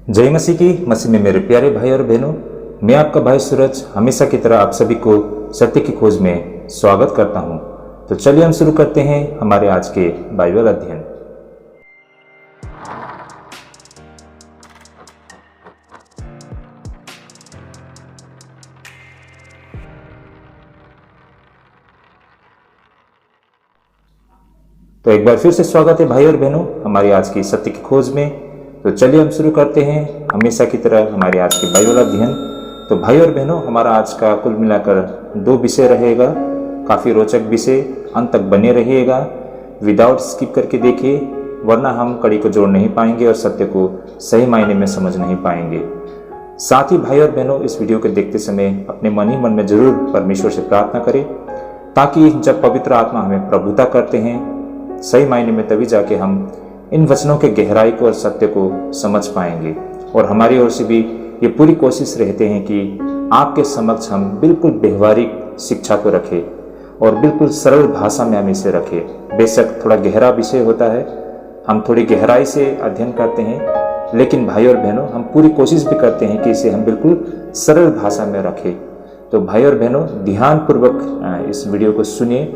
जय मसीह की। मसीह में मेरे प्यारे भाई और बहनों, मैं आपका भाई सूरज हमेशा की तरह आप सभी को सत्य की खोज में स्वागत करता हूं। तो चलिए हम शुरू करते हैं हमारे आज के बाइबल अध्ययन। तो एक बार फिर से स्वागत है भाई और बहनों हमारी आज की सत्य की खोज में। तो चलिए हम शुरू करते हैं हमेशा की तरह हमारे आज के बाइबल अध्ययन। तो भाई और बहनों, हमारा आज का कुल मिलाकर 2 विषय रहेगा। काफ़ी रोचक विषय, अंत तक बने रहिएगा, विदाउट स्किप करके देखिए, वरना हम कड़ी को जोड़ नहीं पाएंगे और सत्य को सही मायने में समझ नहीं पाएंगे। साथ ही भाई और बहनों, इस वीडियो को देखते समय अपने मन ही मन में जरूर परमेश्वर से प्रार्थना करें, ताकि जब पवित्र आत्मा हमें प्रभुता करते हैं सही मायने में, तभी जाके हम इन वचनों के गहराई को और सत्य को समझ पाएंगे। और हमारी ओर से भी ये पूरी कोशिश रहते हैं कि आपके समक्ष हम बिल्कुल व्यवहारिक शिक्षा को रखें और बिल्कुल सरल भाषा में हम इसे रखें। बेशक थोड़ा गहरा विषय होता है, हम थोड़ी गहराई से अध्ययन करते हैं, लेकिन भाई और बहनों हम पूरी कोशिश भी करते हैं कि इसे हम बिल्कुल सरल भाषा में रखें। तो भाई और बहनों, ध्यानपूर्वक इस वीडियो को सुनिए,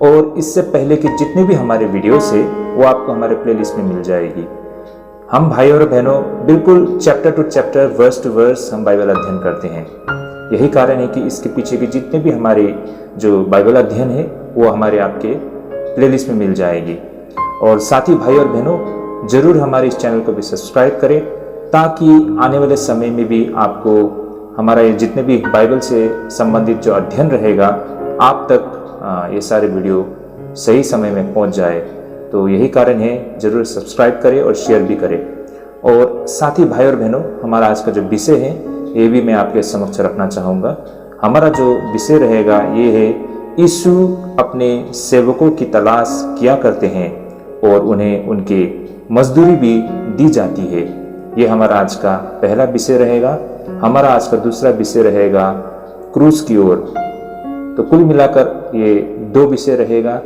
और इससे पहले कि जितने भी हमारे वीडियोस है वो आपको हमारे प्लेलिस्ट में मिल जाएगी। हम भाई और बहनों बिल्कुल chapter two chapter, verse two verse हम बाइबल अध्ययन करते हैं। यही कारण है कि इसके पीछे के जितने भी हमारे जो बाइबल अध्ययन है वो हमारे आपके प्लेलिस्ट में मिल जाएगी। और साथ ही भाई और बहनों, जरूर हमारे इस चैनल को भी सब्सक्राइब करें, ताकि आने वाले समय में भी आपको हमारा ये जितने भी बाइबल से संबंधित जो अध्ययन रहेगा आप तक ये सारे वीडियो सही समय में पहुंच जाए। तो यही कारण है, जरूर सब्सक्राइब करें और शेयर भी करें। और साथ ही भाई और बहनों, हमारा आज का जो विषय है ये भी मैं आपके समक्ष रखना चाहूँगा। हमारा जो विषय रहेगा ये है, यीशु अपने सेवकों की तलाश किया करते हैं और उन्हें उनकी मजदूरी भी दी जाती है। ये हमारा आज का पहला विषय रहेगा। हमारा आज का दूसरा विषय रहेगा क्रूस की ओर। तो कुल मिलाकर ये 2 विषय रहेगा,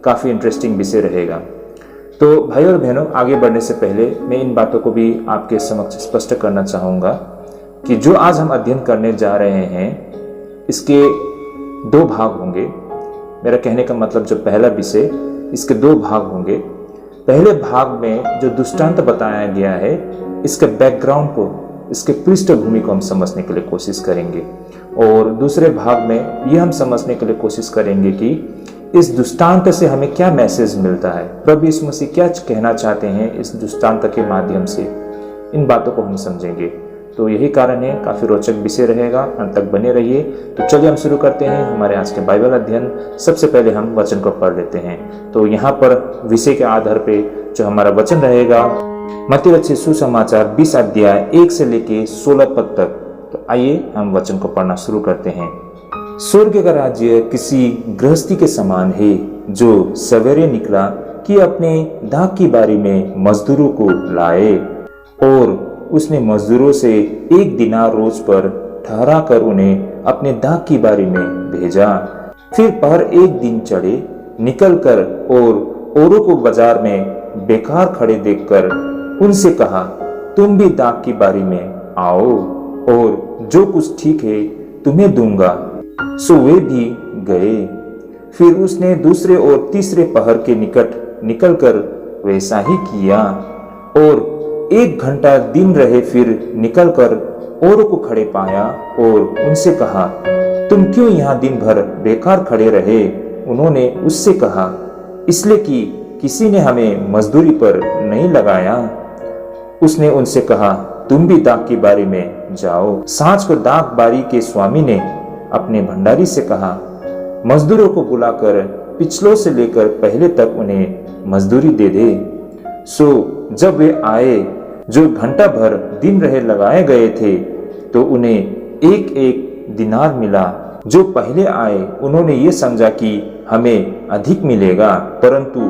काफ़ी इंटरेस्टिंग विषय रहेगा। तो भाई और बहनों, आगे बढ़ने से पहले मैं इन बातों को भी आपके समक्ष स्पष्ट करना चाहूँगा कि जो आज हम अध्ययन करने जा रहे हैं इसके 2 भाग होंगे। मेरा कहने का मतलब, जो पहला विषय, इसके 2 भाग होंगे। पहले भाग में जो दृष्टांत बताया गया है, इसके बैकग्राउंड को, इसके पृष्ठभूमि को हम समझने के लिए कोशिश करेंगे, और दूसरे भाग में ये हम समझने के लिए कोशिश करेंगे कि इस दृष्टांत से हमें क्या मैसेज मिलता है, प्रभु यीशु मसीह क्या कहना चाहते हैं इस दृष्टांत के माध्यम से। इन बातों को हम समझेंगे। तो यही कारण है, काफी रोचक विषय रहेगा, अंत तक बने रहिए। तो चलिए हम शुरू करते हैं हमारे आज के बाइबल अध्ययन। सबसे पहले हम वचन को पढ़ लेते हैं। तो यहाँ पर विषय के आधार पे जो हमारा वचन रहेगा, मत्ती रचित सुसमाचार 20 अध्याय 1 से लेके 16 पद तक। तो आइए हम वचन को पढ़ना शुरू करते हैं। स्वर्ग का राज्य किसी गृहस्थी के समान है, जो सवेरे निकला कि अपने दाख की बारी में मजदूरों को लाए, और उसने मजदूरों से 1 दिनार रोज पर ठहरा कर उन्हें अपने दाख की बारी में भेजा। फिर पहर 1 दिन चढ़े, निकल कर और औरों को बाजार में बेकार खड़े देखकर उनसे कहा, तुम भी दाख की बारी में आओ, और जो कुछ ठीक है तुम्हें दूंगा। सो वे भी गए। फिर उसने दूसरे और तीसरे पहर के निकट निकलकर वैसा ही किया, और 1 घंटा दिन रहे। फिर निकलकर औरों को खड़े पाया और उनसे कहा, तुम क्यों यहाँ दिन भर बेकार खड़े रहे? उन्होंने उससे कहा, इसलिए कि किसी ने हमें मजदूरी पर नहीं लगाया। उसने उनसे कहा, तुम भी दाख की बारी में जाओ। सांझ को दाख बारी के स्वामी ने अपने भंडारी से कहा, मजदूरों को बुलाकर पिछलों से लेकर पहले तक उन्हें मजदूरी दे दे। सो जब वे आए, जो घंटा भर दिन रहे लगाए गए थे, तो उन्हें 1-1 दिनार मिला। जो पहले आए उन्होंने ये समझा कि हमें अधिक मिलेगा, परंतु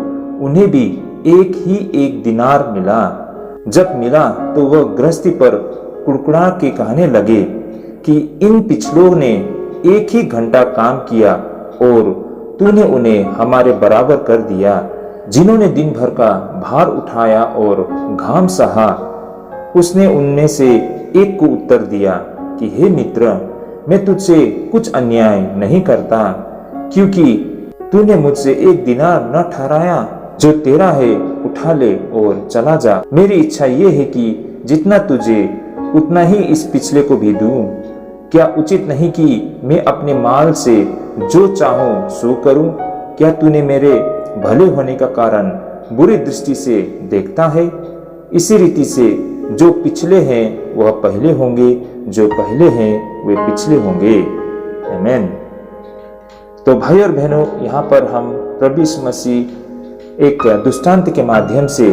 उन्हें भी 1 दिनार मिला। जब मिला तो वह गृहस्थी पर कुड़कुड़ा के कहने लगे कि इन पिछलों ने 1 ही घंटा काम किया, और तूने उन्हें हमारे बराबर कर दिया, जिन्होंने दिन भर का भार उठाया और घाम सहा। उसने उनमें से एक को उत्तर दिया कि हे मित्र, मैं तुझसे कुछ अन्याय नहीं करता, क्योंकि तूने मुझसे 1 दिनार न ठहराया। जो तेरा है उठा ले और चला जा। मेरी इच्छा ये है कि जितना तुझे उतना ही इस पिछले को भी दूं। क्या उचित नहीं कि मैं अपने माल से जो चाहूं सो करूं? क्या तूने मेरे भले होने का कारण बुरी दृष्टि से देखता है? इसी रीति से जो पिछले हैं वह पहले होंगे, जो पहले हैं वे पिछले होंगे। आमीन। तो भाई और बहनों, यहाँ पर हम प्रभु यीशु मसीह एक दृष्टांत के माध्यम से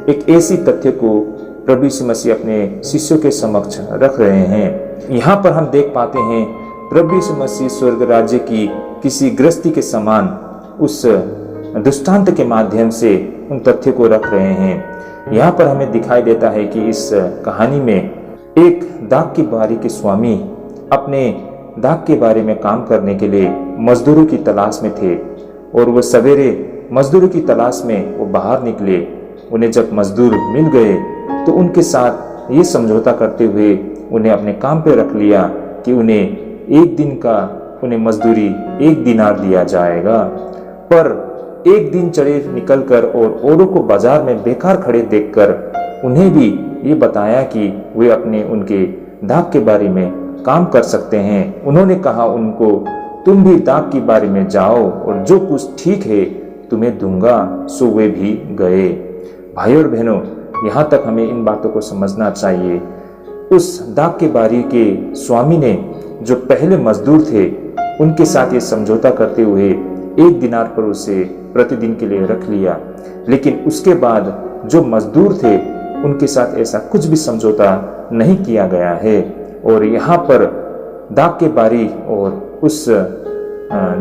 एक ऐसी तथ्य को प्रभु यीशु मसीह अपने शिष्यों के समक्ष रख रहे हैं। यहाँ पर हम देख पाते हैं प्रभु यीशु मसीह स्वर्ग राज्य की किसी गृहस्थी के समान उस दृष्टांत के माध्यम से उन तथ्य को रख रहे हैं। यहाँ पर हमें दिखाई देता है कि इस कहानी में एक दाख की बारी के स्वामी अपने दाख के बारे में काम करने के लिए मजदूरों की तलाश में थे और वो सवेरे मजदूरों की तलाश में वो बाहर निकले। उन्हें जब मजदूर मिल गए तो उनके साथ ये समझौता करते हुए उन्हें अपने काम पे रख लिया कि उन्हें 1 दिन का उन्हें मजदूरी 1 दिनार दिया जाएगा। पर 1 दिन चढ़े निकलकर और औरों को बाजार में बेकार खड़े देखकर उन्हें भी ये बताया कि वे अपने उनके दाख के बारे में काम कर सकते हैं। उन्होंने कहा उनको, तुम भी दाख की बारी में जाओ और जो कुछ ठीक है तुम्हें दूंगा। सो वे भी गए। भाई और बहनों, यहाँ तक हमें इन बातों को समझना चाहिए। उस दाख के बारी के स्वामी ने जो पहले मजदूर थे उनके साथ ये समझौता करते हुए 1 दिनार पर उसे प्रतिदिन के लिए रख लिया। लेकिन उसके बाद जो मजदूर थे उनके साथ ऐसा कुछ भी समझौता नहीं किया गया है। और यहाँ पर दाख के बारी और उस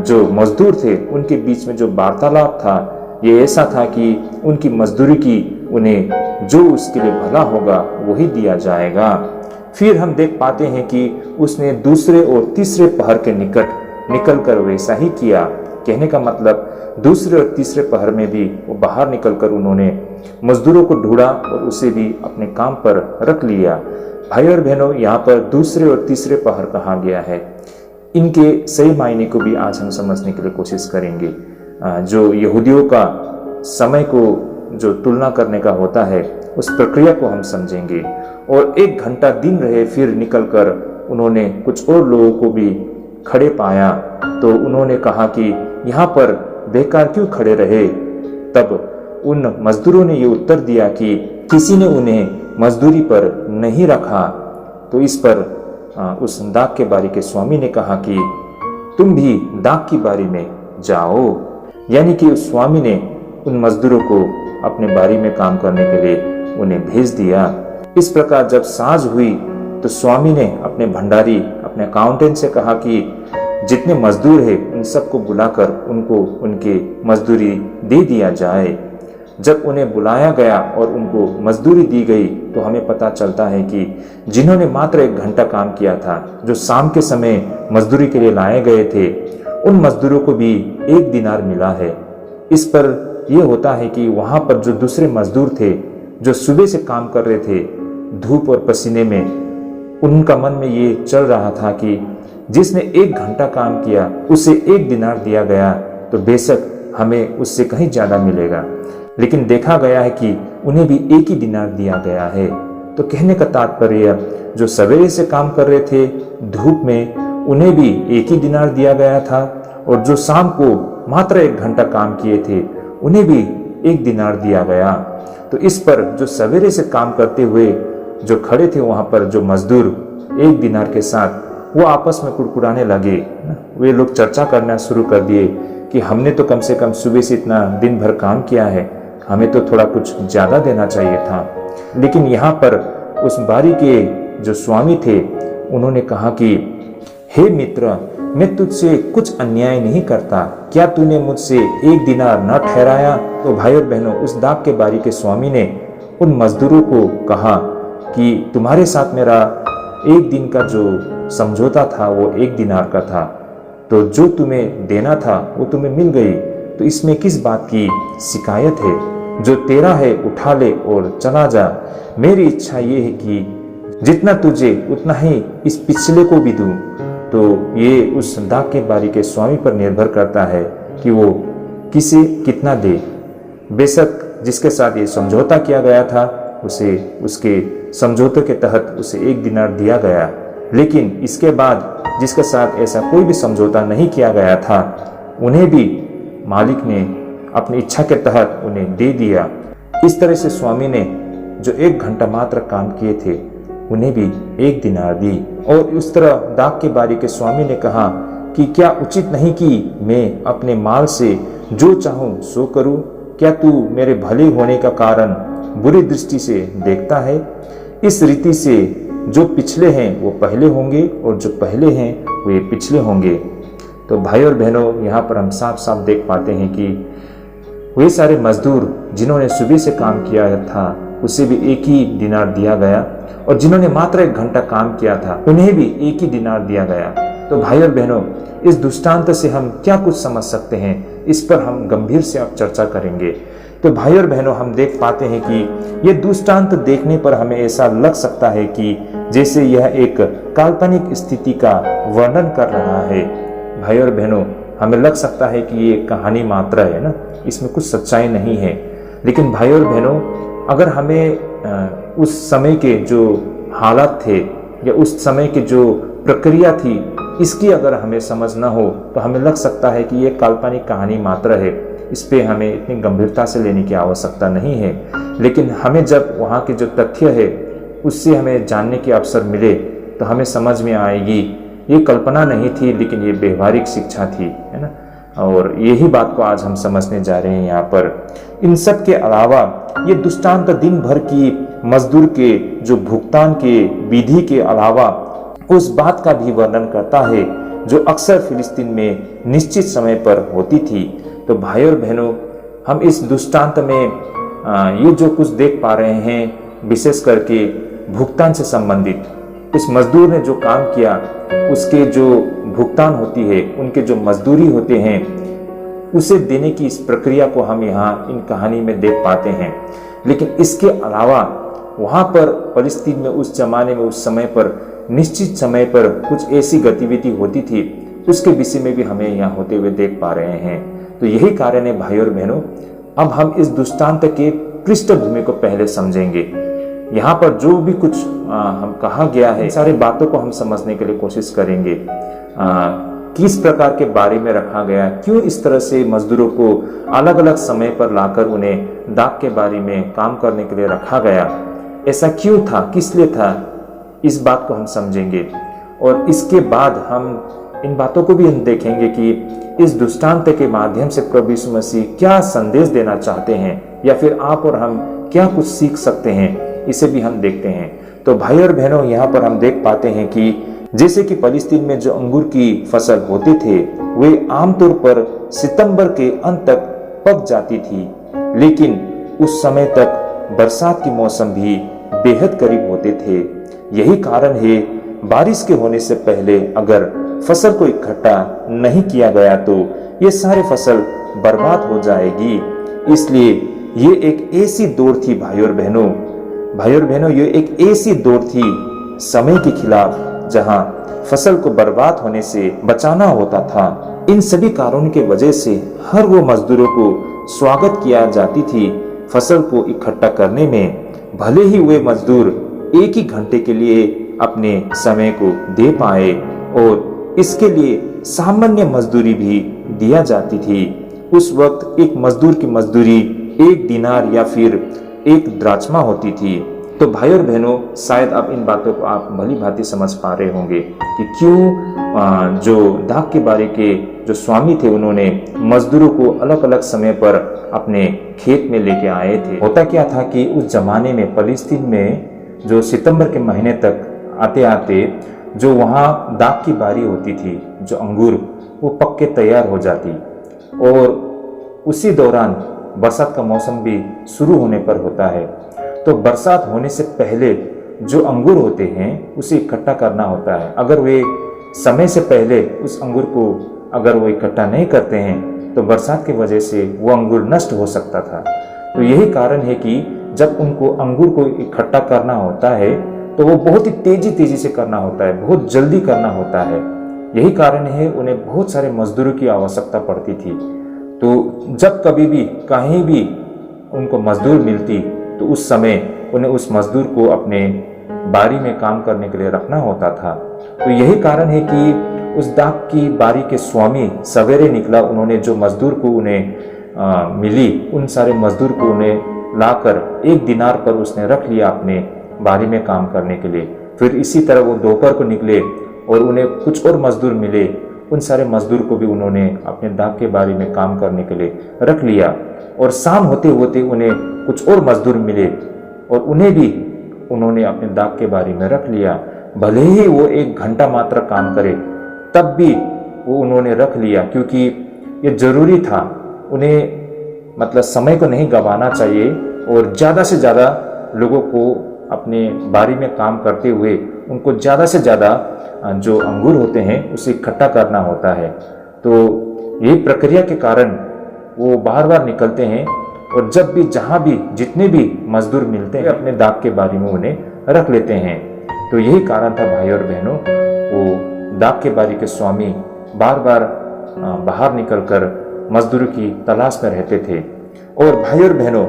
जो मजदूर थे उनके बीच में जो वार्तालाप था ये ऐसा था कि उनकी मजदूरी की उन्हें जो उसके लिए भला होगा वही दिया जाएगा। फिर हम देख पाते हैं कि उसने दूसरे और तीसरे पहर के निकट निकलकर वैसा ही किया। कहने का मतलब दूसरे और तीसरे पहर में भी वो बाहर निकलकर उन्होंने मजदूरों को ढूंढा और उसे भी अपने काम पर रख लिया। भाई और बहनों, यहाँ पर दूसरे और तीसरे पहर कहा गया है। इनके सही मायने को भी आज हम समझने के लिए कोशिश करेंगे। जो यहूदियों का समय को जो तुलना करने का होता है उस प्रक्रिया को हम समझेंगे। और 1 घंटा दिन रहे फिर निकलकर उन्होंने कुछ और लोगों को भी खड़े पाया तो उन्होंने कहा कि यहाँ पर बेकार क्यों खड़े रहे। तब उन मजदूरों ने ये उत्तर दिया कि किसी ने उन्हें मजदूरी पर नहीं रखा। तो इस पर उस दाख के बारी के स्वामी ने कहा कि तुम भी दाख की बारी में जाओ। यानी कि उस स्वामी ने उन मजदूरों को अपने बारी में काम करने के लिए उन्हें भेज दिया। इस प्रकार जब सांझ हुई तो स्वामी ने अपने भंडारी अपने अकाउंटेंट से कहा कि जितने मजदूर हैं उन सबको बुलाकर उनको उनके मजदूरी दे दिया जाए। जब उन्हें बुलाया गया और उनको मजदूरी दी गई तो हमें पता चलता है कि जिन्होंने मात्र 1 घंटा काम किया था, जो शाम के समय मजदूरी के लिए लाए गए थे, उन मजदूरों को भी 1 दिनार मिला है। इस पर यह होता है कि वहां पर जो दूसरे मजदूर थे जो सुबह से काम कर रहे थे धूप और पसीने में, उनका मन में ये चल रहा था कि जिसने 1 घंटा काम किया उसे 1 दिनार दिया गया तो बेशक हमें उससे कहीं ज्यादा मिलेगा। लेकिन देखा गया है कि उन्हें भी 1 ही दिनार दिया गया है। तो कहने का तात्पर्य जो सवेरे से काम कर रहे थे धूप में उन्हें भी 1 ही दिनार दिया गया था और जो शाम को मात्र 1 घंटा काम किए थे उन्हें भी 1 दिनार दिया गया। तो इस पर जो सवेरे से काम करते हुए जो खड़े थे वहां पर जो मजदूर 1 दिनार के साथ वो आपस में कुड़कुड़ाने लगे। वे लोग चर्चा करना शुरू कर दिए कि हमने तो कम से कम सुबह से इतना दिन भर काम किया है, हमें तो थोड़ा कुछ ज्यादा देना चाहिए था। लेकिन यहाँ पर उस बारी के जो स्वामी थे उन्होंने कहा कि हे मित्र, मैं तुझसे कुछ अन्याय नहीं करता, क्या तूने मुझसे 1 दिनार न ठहराया? तो भाई और बहनों, उस दाख के बारी के स्वामी ने उन मजदूरों को कहा कि तुम्हारे साथ मेरा 1 दिन का जो समझौता था वो 1 दिनार का था, तो जो तुम्हें देना था वो तुम्हें मिल गई, तो इसमें किस बात की शिकायत है? जो तेरा है उठा ले और चला जा। मेरी इच्छा ये है कि जितना तुझे उतना ही इस पिछले को भी दूं। तो ये उस दाग के बारी के स्वामी पर निर्भर करता है कि वो किसे कितना दे। बेशक जिसके साथ ये समझौता किया गया था उसे उसके समझौते के तहत उसे 1 दिनार दिया गया, लेकिन इसके बाद जिसके साथ ऐसा कोई भी समझौता नहीं किया गया था उन्हें भी मालिक ने अपनी इच्छा के तहत उन्हें दे दिया। इस तरह से स्वामी ने जो 1 घंटा मात्र काम किए थे उन्हें भी 1 दिनार दी। और उस तरह दाग के बारी के स्वामी ने कहा कि क्या उचित नहीं कि मैं अपने माल से जो चाहूं सो करूं? क्या तू मेरे भले होने का कारण बुरी दृष्टि से देखता है? इस रीति से जो पिछले हैं वो पहले होंगे और जो पहले हैं वे पिछले होंगे। तो भाई और बहनों, यहाँ पर हम साफ साफ देख पाते हैं कि वे सारे मजदूर जिन्होंने सुबह से काम किया था उसे भी 1 ही दिनार दिया गया, और जिन्होंने मात्र 1 घंटा काम किया था उन्हें भी 1 ही दिनार दिया गया। तो भाई और बहनों, इस दृष्टांत से हम क्या कुछ समझ सकते हैं, इस पर हम गंभीर से अब चर्चा करेंगे। तो भाई और बहनों, हम देख पाते हैं कि ये दृष्टांत देखने पर हमें ऐसा लग सकता है कि जैसे यह एक काल्पनिक स्थिति का वर्णन कर रहा है। भाई और बहनों, हमें लग सकता है कि ये कहानी मात्र है ना, इसमें कुछ सच्चाई नहीं है। लेकिन भाई और बहनों, अगर हमें उस समय के जो हालात थे या उस समय की जो प्रक्रिया थी इसकी अगर हमें समझ न हो तो हमें लग सकता है कि ये काल्पनिक कहानी मात्र है, इस पे हमें इतनी गंभीरता से लेने की आवश्यकता नहीं है। लेकिन हमें जब वहाँ के जो तथ्य है उससे हमें जानने के अवसर मिले तो हमें समझ में आएगी ये कल्पना नहीं थी, लेकिन ये व्यवहारिक शिक्षा थी, है ना। और यही बात को आज हम समझने जा रहे हैं यहाँ पर। इन सब के अलावा ये दृष्टांत दिन भर की मजदूर के जो भुगतान के विधि के अलावा उस बात का भी वर्णन करता है जो अक्सर फिलिस्तीन में निश्चित समय पर होती थी। तो भाई और बहनों, हम इस दृष्टांत में ये जो कुछ देख पा रहे हैं विशेष करके भुगतान से संबंधित, इस मजदूर ने जो काम किया उसके जो भुगतान होती है, उनके जो मजदूरी होते हैं उसे देने की इस प्रक्रिया को हम यहाँ इन कहानी में देख पाते हैं। लेकिन इसके अलावा वहाँ पर फिलिस्तीन में उस जमाने में उस समय पर निश्चित समय पर कुछ ऐसी गतिविधि होती थी, उसके विषय में भी हमें यहाँ होते हुए देख पा रहे हैं। तो यही कारण है भाई और बहनों, अब हम इस दृष्टांत के पृष्ठभूमि को पहले समझेंगे। यहाँ पर जो भी कुछ हम कहा गया है सारी बातों को हम समझने के लिए कोशिश करेंगे। किस प्रकार के बारे में रखा गया, क्यों इस तरह से मजदूरों को अलग अलग समय पर लाकर उन्हें दाग के बारे में काम करने के लिए रखा गया, ऐसा क्यों था, किस लिए था, इस बात को हम समझेंगे। और इसके बाद हम इन बातों को भी हम देखेंगे कि इस दृष्टांत के माध्यम से प्रभु यीशु मसीह क्या संदेश देना चाहते हैं, या फिर आप और हम क्या कुछ सीख सकते हैं, इसे भी हम देखते हैं। तो भाई और बहनों, यहाँ पर हम देख पाते हैं कि जैसे कि फिलिस्तीन में जो अंगूर की फसल होती थे वे आमतौर पर सितंबर के अंत तक पक जाती थी, लेकिन उस समय तक बरसात के मौसम भी बेहद करीब होते थे। यही कारण है बारिश के होने से पहले अगर फसल को इकट्ठा नहीं किया गया तो ये सारी फसल बर्बाद हो जाएगी। इसलिए ये एक ऐसी दौड़ थी भाई और बहनों, ये एक ऐसी दौड़ थी समय के खिलाफ जहां फसल को बर्बाद होने से बचाना होता था। इन सभी कारणों के वजह से हर वो मजदूरों को स्वागत किया जाती थी फसल को इकट्ठा करने में, भले ही वे मजदूर 1 ही घंटे के लिए अपने समय को दे पाए, और इसके लिए सामान्य मजदूरी भी दिया जाती थी। उस वक्त एक मजदूर की मजदूरी 1 दिनार या फिर 1 द्राचमा होती थी। तो भाई और बहनों, शायद अब इन बातों को आप भली भांति समझ पा रहे होंगे कि क्यों जो दाग के बारे के जो स्वामी थे उन्होंने मजदूरों को अलग अलग समय पर अपने खेत में लेके आए थे। होता क्या था कि उस जमाने में फिलिस्तीन में जो सितंबर के महीने तक आते आते जो वहाँ दाग की बारी होती थी, जो अंगूर वो पक के तैयार हो जाती, और उसी दौरान बरसात का मौसम भी शुरू होने पर होता है। तो बरसात होने से पहले जो अंगूर होते हैं उसे इकट्ठा करना होता है। अगर वे समय से पहले उस अंगूर को अगर वो इकट्ठा नहीं करते हैं तो बरसात की वजह से वो अंगूर नष्ट हो सकता था। तो यही कारण है कि जब उनको अंगूर को इकट्ठा करना होता है तो वो बहुत ही तेजी से करना होता है, बहुत जल्दी करना होता है। यही कारण है उन्हें बहुत सारे मजदूरों की आवश्यकता पड़ती थी। तो जब कभी भी कहीं भी उनको मजदूर मिलती तो उस समय उन्हें उस मजदूर को अपने बारी में काम करने के लिए रखना होता था। तो यही कारण है कि उस दाख की बारी के स्वामी सवेरे निकला, उन्होंने जो मजदूर को उन्हें मिली उन सारे मजदूर को उन्हें लाकर 1 दिनार पर उसने रख लिया अपने बारी में काम करने के लिए। फिर इसी तरह वो दोपहर को निकले और उन्हें कुछ और मजदूर मिले, उन सारे मजदूर को भी उन्होंने अपने दाख के बारी में काम करने के लिए रख लिया। और शाम होते होते उन्हें कुछ और मजदूर मिले और उन्हें भी उन्होंने अपने दाख के बारी में रख लिया। भले ही वो 1 घंटा मात्र काम करे तब भी वो उन्होंने रख लिया, क्योंकि ये जरूरी था। उन्हें मतलब समय को नहीं गंवाना चाहिए और ज़्यादा से ज़्यादा लोगों को अपने बारी में काम करते हुए उनको ज़्यादा से ज़्यादा जो अंगूर होते हैं उसे इकट्ठा करना होता है। तो यही प्रक्रिया के कारण वो बार बार निकलते हैं और जब भी जहाँ भी जितने भी मजदूर मिलते हैं अपने दाख के बारी में उन्हें रख लेते हैं। तो यही कारण था भाई और बहनों, वो दाख के बारी के स्वामी बार बार बाहर निकलकर मजदूर की तलाश में रहते थे। और भाई और बहनों,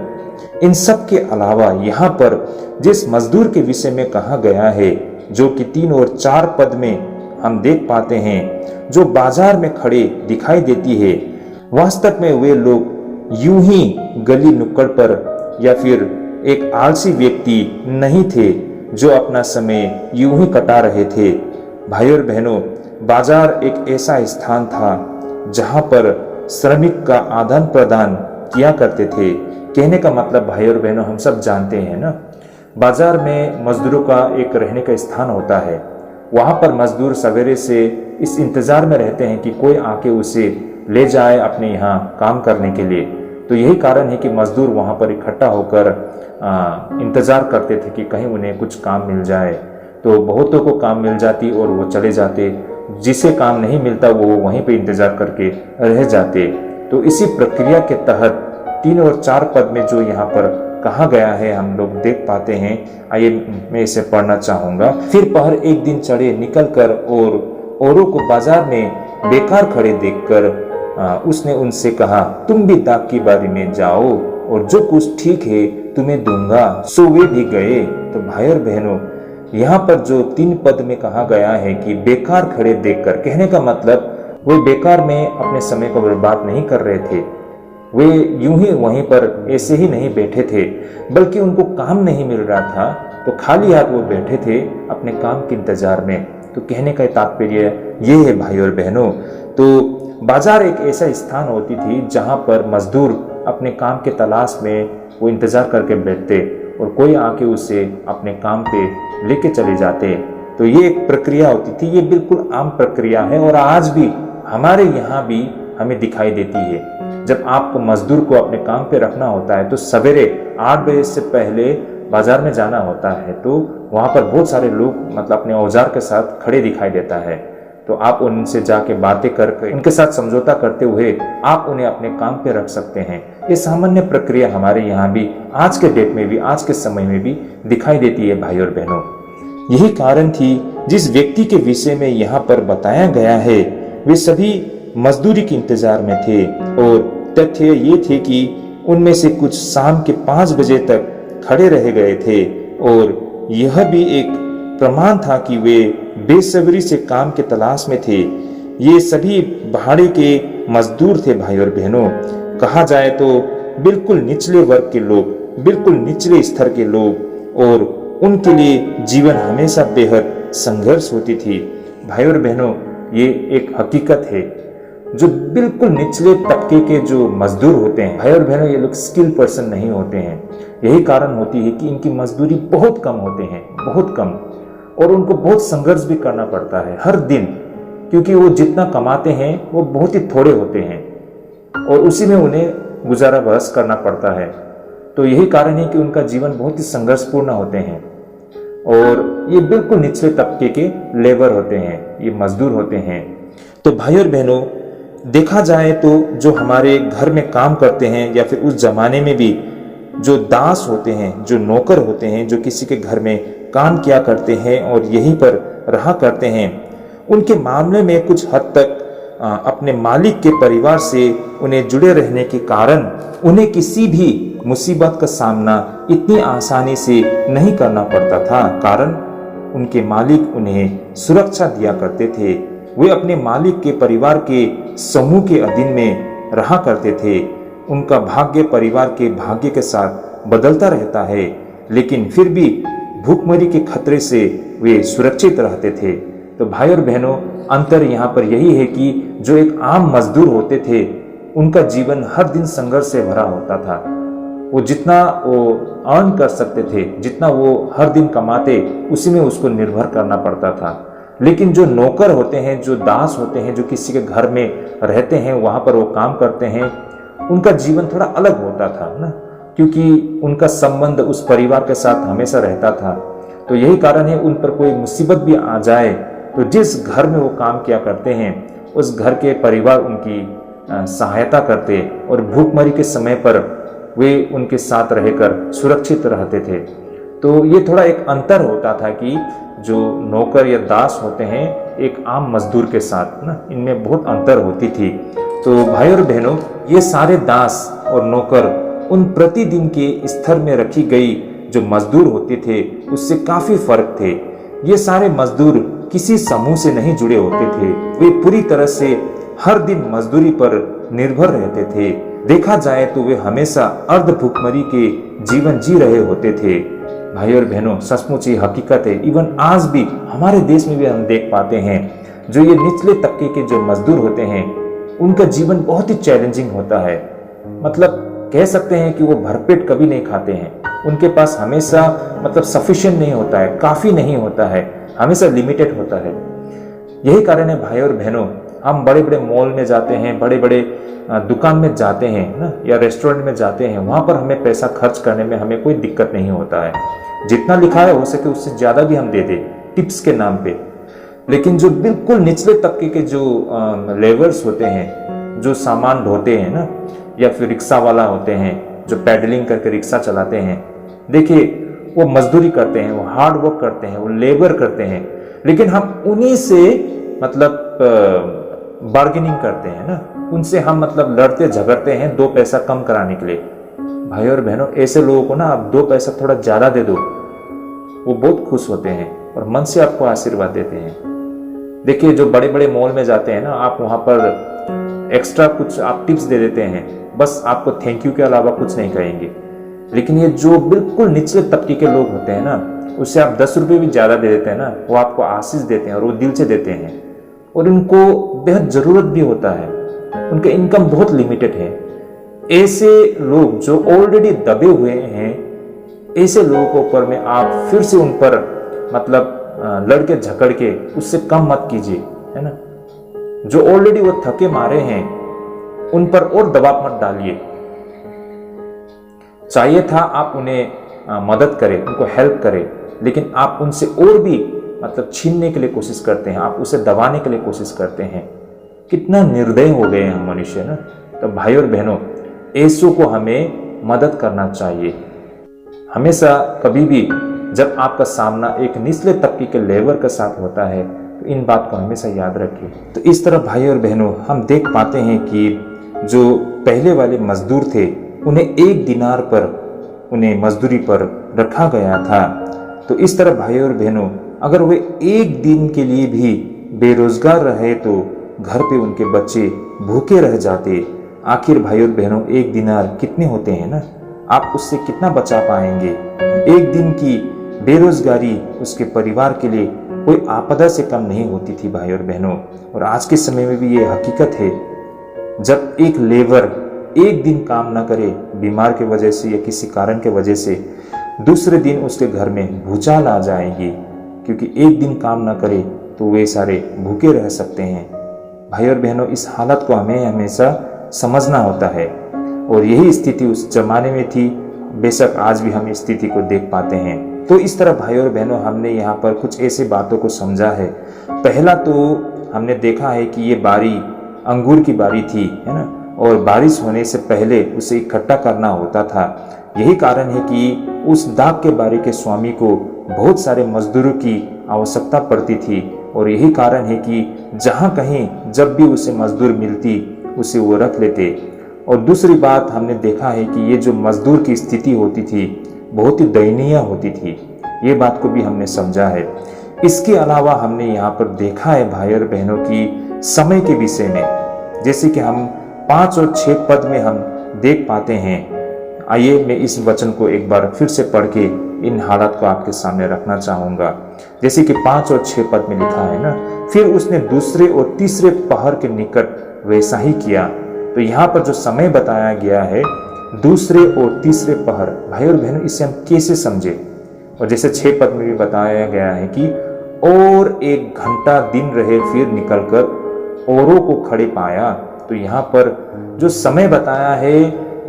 इन सब के अलावा यहाँ पर जिस मजदूर के विषय में कहा गया है, जो कि 3 और 4 पद में हम देख पाते हैं, जो बाजार में खड़े दिखाई देती है, वास्तव में वे लोग यूं ही गली नुक्कड़ पर या फिर एक आलसी व्यक्ति नहीं थे जो अपना समय यूं ही कटा रहे थे। भाई और बहनों, बाजार एक ऐसा स्थान था जहां पर श्रमिक का आदान प्रदान किया करते थे। कहने का मतलब भाई और बहनों, हम सब जानते हैं ना, बाजार में मजदूरों का एक रहने का स्थान होता है। वहां पर मजदूर सवेरे से इस इंतजार में रहते हैं कि कोई आके उसे ले जाए अपने यहाँ काम करने के लिए। तो यही कारण है कि मजदूर वहां पर इकट्ठा होकर इंतजार करते थे कि कहीं उन्हें कुछ काम मिल जाए। तो बहुतों को काम मिल जाती और वो चले जाते, जिसे काम नहीं मिलता वो वहीं पे इंतजार करके रह जाते। तो इसी प्रक्रिया के तहत 3 और 4 पद में जो यहाँ पर कहा गया है हम लोग देख पाते हैं। आइए मैं इसे पढ़ना चाहूंगा। फिर पहर एक दिन चढ़े निकलकर और औरों को बाजार में बेकार खड़े देखकर उसने उनसे कहा, तुम भी दाख की बारी में जाओ और जो कुछ ठीक है तुम्हें दूंगा। सो वे भी गए। तो भाई और बहनों, यहाँ पर जो 3 पद में कहा गया है कि बेकार खड़े देखकर, कहने का मतलब वे बेकार में अपने समय को बर्बाद नहीं कर रहे थे। वे यूं ही वहीं पर ऐसे ही नहीं बैठे थे, बल्कि उनको काम नहीं मिल रहा था तो खाली हाथ वो बैठे थे अपने काम के इंतजार में। तो कहने का तात्पर्य ये है भाई और बहनों, तो बाजार एक ऐसा स्थान होती थी जहां पर मजदूर अपने काम के तलाश में वो इंतजार करके बैठते और कोई आके उसे अपने काम पे लेके चले जाते। तो ये एक प्रक्रिया होती थी, ये बिल्कुल आम प्रक्रिया है और आज भी हमारे यहाँ भी हमें दिखाई देती है। जब आपको मजदूर को अपने काम पे रखना होता है तो सवेरे 8 बजे से पहले बाजार में जाना होता है, तो वहां पर बहुत सारे लोग मतलब अपने औजार के साथ खड़े दिखाई देता है। तो आप उनसे जाके बातें करके उनके साथ समझौता करते हुए आप उन्हें अपने काम पे रख सकते हैं। ये सामान्य प्रक्रिया हमारे यहाँ भी आज के डेट में भी, आज के समय में भी दिखाई देती है भाई और बहनों। यही कारण थी जिस व्यक्ति के विषय में यहाँ पर बताया गया है, वे सभी मजदूरी के इंतजार में थे और तथ्य ये थे कि उनमें से कुछ शाम के 5 बजे तक खड़े रह गए थे और यह भी एक प्रमाण था कि वे बेसब्री से काम के तलाश में थे। ये सभी भाड़े के मजदूर थे भाई और बहनों। कहा जाए तो बिल्कुल निचले वर्ग के लोग, बिल्कुल निचले स्तर के लोग, और उनके लिए जीवन हमेशा बेहद संघर्ष होती थी। भाई और बहनों, ये एक हकीकत है। जो बिल्कुल निचले तबके के जो मजदूर होते हैं भाई और बहनों, ये लोग स्किल पर्सन नहीं होते हैं। यही कारण होती है कि इनकी मजदूरी बहुत कम होते हैं, बहुत कम, और उनको बहुत संघर्ष भी करना पड़ता है हर दिन, क्योंकि वो जितना कमाते हैं वो बहुत ही थोड़े होते हैं और उसी में उन्हें गुजारा बसर करना पड़ता है। तो यही कारण है कि उनका जीवन बहुत ही संघर्षपूर्ण होते हैं और ये बिल्कुल निचले तबके के लेबर होते हैं, ये मजदूर होते हैं। तो भाई और बहनों, देखा जाए तो जो हमारे घर में काम करते हैं या फिर उस जमाने में भी जो दास होते हैं, जो नौकर होते हैं, जो किसी के घर में काम किया करते हैं और यहीं पर रहा करते हैं, उनके मामले में कुछ हद तक अपने मालिक के परिवार से उन्हें जुड़े रहने के कारण उन्हें किसी भी मुसीबत का सामना इतनी आसानी से नहीं करना पड़ता था। कारण उनके मालिक उन्हें सुरक्षा दिया करते थे। वे अपने मालिक के परिवार के समूह के अधीन में रहा करते थे। उनका भाग्य परिवार के भाग्य के साथ बदलता रहता है, लेकिन फिर भी भूखमरी के खतरे से वे सुरक्षित रहते थे। तो भाई और बहनों, अंतर यहाँ पर यही है कि जो एक आम मजदूर होते थे, उनका जीवन हर दिन संघर्ष से भरा होता था। वो जितना वो अर्न कर सकते थे, जितना वो हर दिन कमाते, उसी में उसको निर्भर करना पड़ता था। लेकिन जो नौकर होते हैं, जो दास होते हैं, जो किसी के घर में रहते हैं, वहां पर वो काम करते हैं, उनका जीवन थोड़ा अलग होता था ना, क्योंकि उनका संबंध उस परिवार के साथ हमेशा रहता था। तो यही कारण है, उन पर कोई मुसीबत भी आ जाए तो जिस घर में वो काम किया करते हैं, उस घर के परिवार उनकी सहायता करते और भूखमरी के समय पर वे उनके साथ रहकर सुरक्षित रहते थे। तो ये थोड़ा एक अंतर होता था कि जो नौकर या दास होते हैं एक आम मजदूर के साथ ना, इनमें बहुत अंतर होती थी। तो भाई और बहनों, ये सारे दास और नौकर उन प्रतिदिन के स्तर में रखी गई जो मजदूर होते थे उससे काफी फर्क थे। ये सारे मजदूर किसी समूह से नहीं जुड़े होते थे। वे पूरी तरह से हर दिन मजदूरी पर निर्भर रहते थे। देखा जाए तो वे हमेशा अर्ध भूखमरी के जीवन जी रहे होते थे। भाई और बहनों, सचमुच ये हकीकत है। इवन आज भी हमारे देश में भी हम देख पाते हैं, जो ये निचले तबके के जो मजदूर होते हैं, उनका जीवन बहुत ही चैलेंजिंग होता है। मतलब कह सकते हैं कि वो भरपेट कभी नहीं खाते हैं। उनके पास हमेशा मतलब सफिशिएंट नहीं होता है, काफी नहीं होता है, हमेशा लिमिटेड होता है। यही कारण है भाई और बहनों, हम बड़े बड़े मॉल में जाते हैं, बड़े बड़े दुकान में जाते हैं ना, या रेस्टोरेंट में जाते हैं, वहां पर हमें पैसा खर्च करने में हमें कोई दिक्कत नहीं होता है। जितना लिखा है हो सके उससे ज्यादा भी हम दे दें टिप्स के नाम पे। लेकिन जो बिल्कुल निचले तबके के जो लेबर्स होते हैं, जो सामान ढोते हैं ना, या फिर रिक्शा वाला होते हैं जो पैडलिंग करके रिक्शा चलाते हैं, देखिए वो मजदूरी करते हैं, वो हार्ड वर्क करते हैं, वो लेबर करते हैं, लेकिन हम उन्हीं से मतलब बार्गेनिंग करते हैं ना, उनसे हम मतलब लड़ते झगड़ते हैं 2 पैसा कम कराने के लिए। भाई और बहनों, ऐसे लोगों को ना आप 2 पैसा थोड़ा ज्यादा दे दो, वो बहुत खुश होते हैं और मन से आपको आशीर्वाद देते हैं। देखिए जो बड़े बड़े मॉल में जाते हैं ना, आप वहां पर एक्स्ट्रा कुछ आप टिप्स दे देते हैं, बस आपको थैंक यू के अलावा कुछ नहीं कहेंगे। लेकिन ये जो बिल्कुल निचले तबके के लोग होते हैं ना, उससे आप 10 रुपये भी ज्यादा दे देते हैं ना, वो आपको आशीष देते हैं और वो दिल से देते हैं, और उनको बेहद जरूरत भी होता है, उनका इनकम बहुत लिमिटेड है। ऐसे लोग जो ऑलरेडी दबे हुए हैं, ऐसे लोगों के ऊपर में आप फिर से उन पर मतलब लड़के झगड़ के उससे कम मत कीजिए, है ना। जो ऑलरेडी वो थके मारे हैं उन पर और दबाव मत डालिए। चाहिए था आप उन्हें मदद करें, उनको हेल्प करें, लेकिन आप उनसे और भी मतलब छीनने के लिए कोशिश करते हैं, आप उसे दबाने के लिए कोशिश करते हैं। कितना निर्दय हो गए हम मनुष्य ना। तो भाई और बहनों, ऐसों को हमें मदद करना चाहिए। हमेशा कभी भी जब आपका सामना एक निचले तबके के लेबर के साथ होता है, तो इन बात को हमेशा याद रखिए। तो इस तरह भाई और बहनों, हम देख पाते हैं कि जो पहले वाले मजदूर थे, उन्हें 1 दिनार पर उन्हें मजदूरी पर रखा गया था। तो इस तरह भाई और बहनों, अगर वे 1 दिन के लिए भी बेरोजगार रहे तो घर पे उनके बच्चे भूखे रह जाते। आखिर भाई और बहनों, 1 दिनार कितने होते हैं ना, आप उससे कितना बचा पाएंगे। 1 दिन की बेरोजगारी उसके परिवार के लिए कोई आपदा से कम नहीं होती थी भाई और बहनों। और आज के समय में भी ये हकीकत है, जब एक लेबर 1 दिन काम ना करे बीमार के वजह से या किसी कारण के वजह से, दूसरे दिन उसके घर में भूचाल आ जाएगी, क्योंकि 1 दिन काम ना करे तो वे सारे भूखे रह सकते हैं। भाई और बहनों, इस हालत को हमें हमेशा समझना होता है, और यही स्थिति उस जमाने में थी। बेशक आज भी हम इस स्थिति को देख पाते हैं। तो इस तरह भाई और बहनों, हमने यहाँ पर कुछ ऐसी बातों को समझा है। पहला तो हमने देखा है कि ये बारी अंगूर की बारी थी, है ना, और बारिश होने से पहले उसे इकट्ठा करना होता था। यही कारण है कि उस डाक के बारे के स्वामी को बहुत सारे मजदूरों की आवश्यकता पड़ती थी, और यही कारण है कि जहाँ कहीं जब भी उसे मजदूर मिलती उसे वो रख लेते। और दूसरी बात हमने देखा है कि ये जो मजदूर की स्थिति होती थी बहुत ही दयनीय होती थी, ये बात को भी हमने समझा है। इसके अलावा हमने यहाँ पर देखा है भाई और बहनों की समय के विषय में, जैसे कि हम 5 और 6 पद में हम देख पाते हैं। आइए मैं इस वचन को एक बार फिर से पढ़ के इन हालात को आपके सामने रखना चाहूंगा। जैसे कि 5 और 6 पद में लिखा है ना, फिर उसने दूसरे और तीसरे पहर के निकट वैसा ही किया। तो यहाँ पर जो समय बताया गया है दूसरे और तीसरे पहर, भाई और बहनों इसे हम कैसे समझे? और जैसे 6 पद में भी बताया गया है कि और 1 घंटा दिन रहे फिर निकलकर औरों को खड़े पाया। तो यहाँ पर जो समय बताया है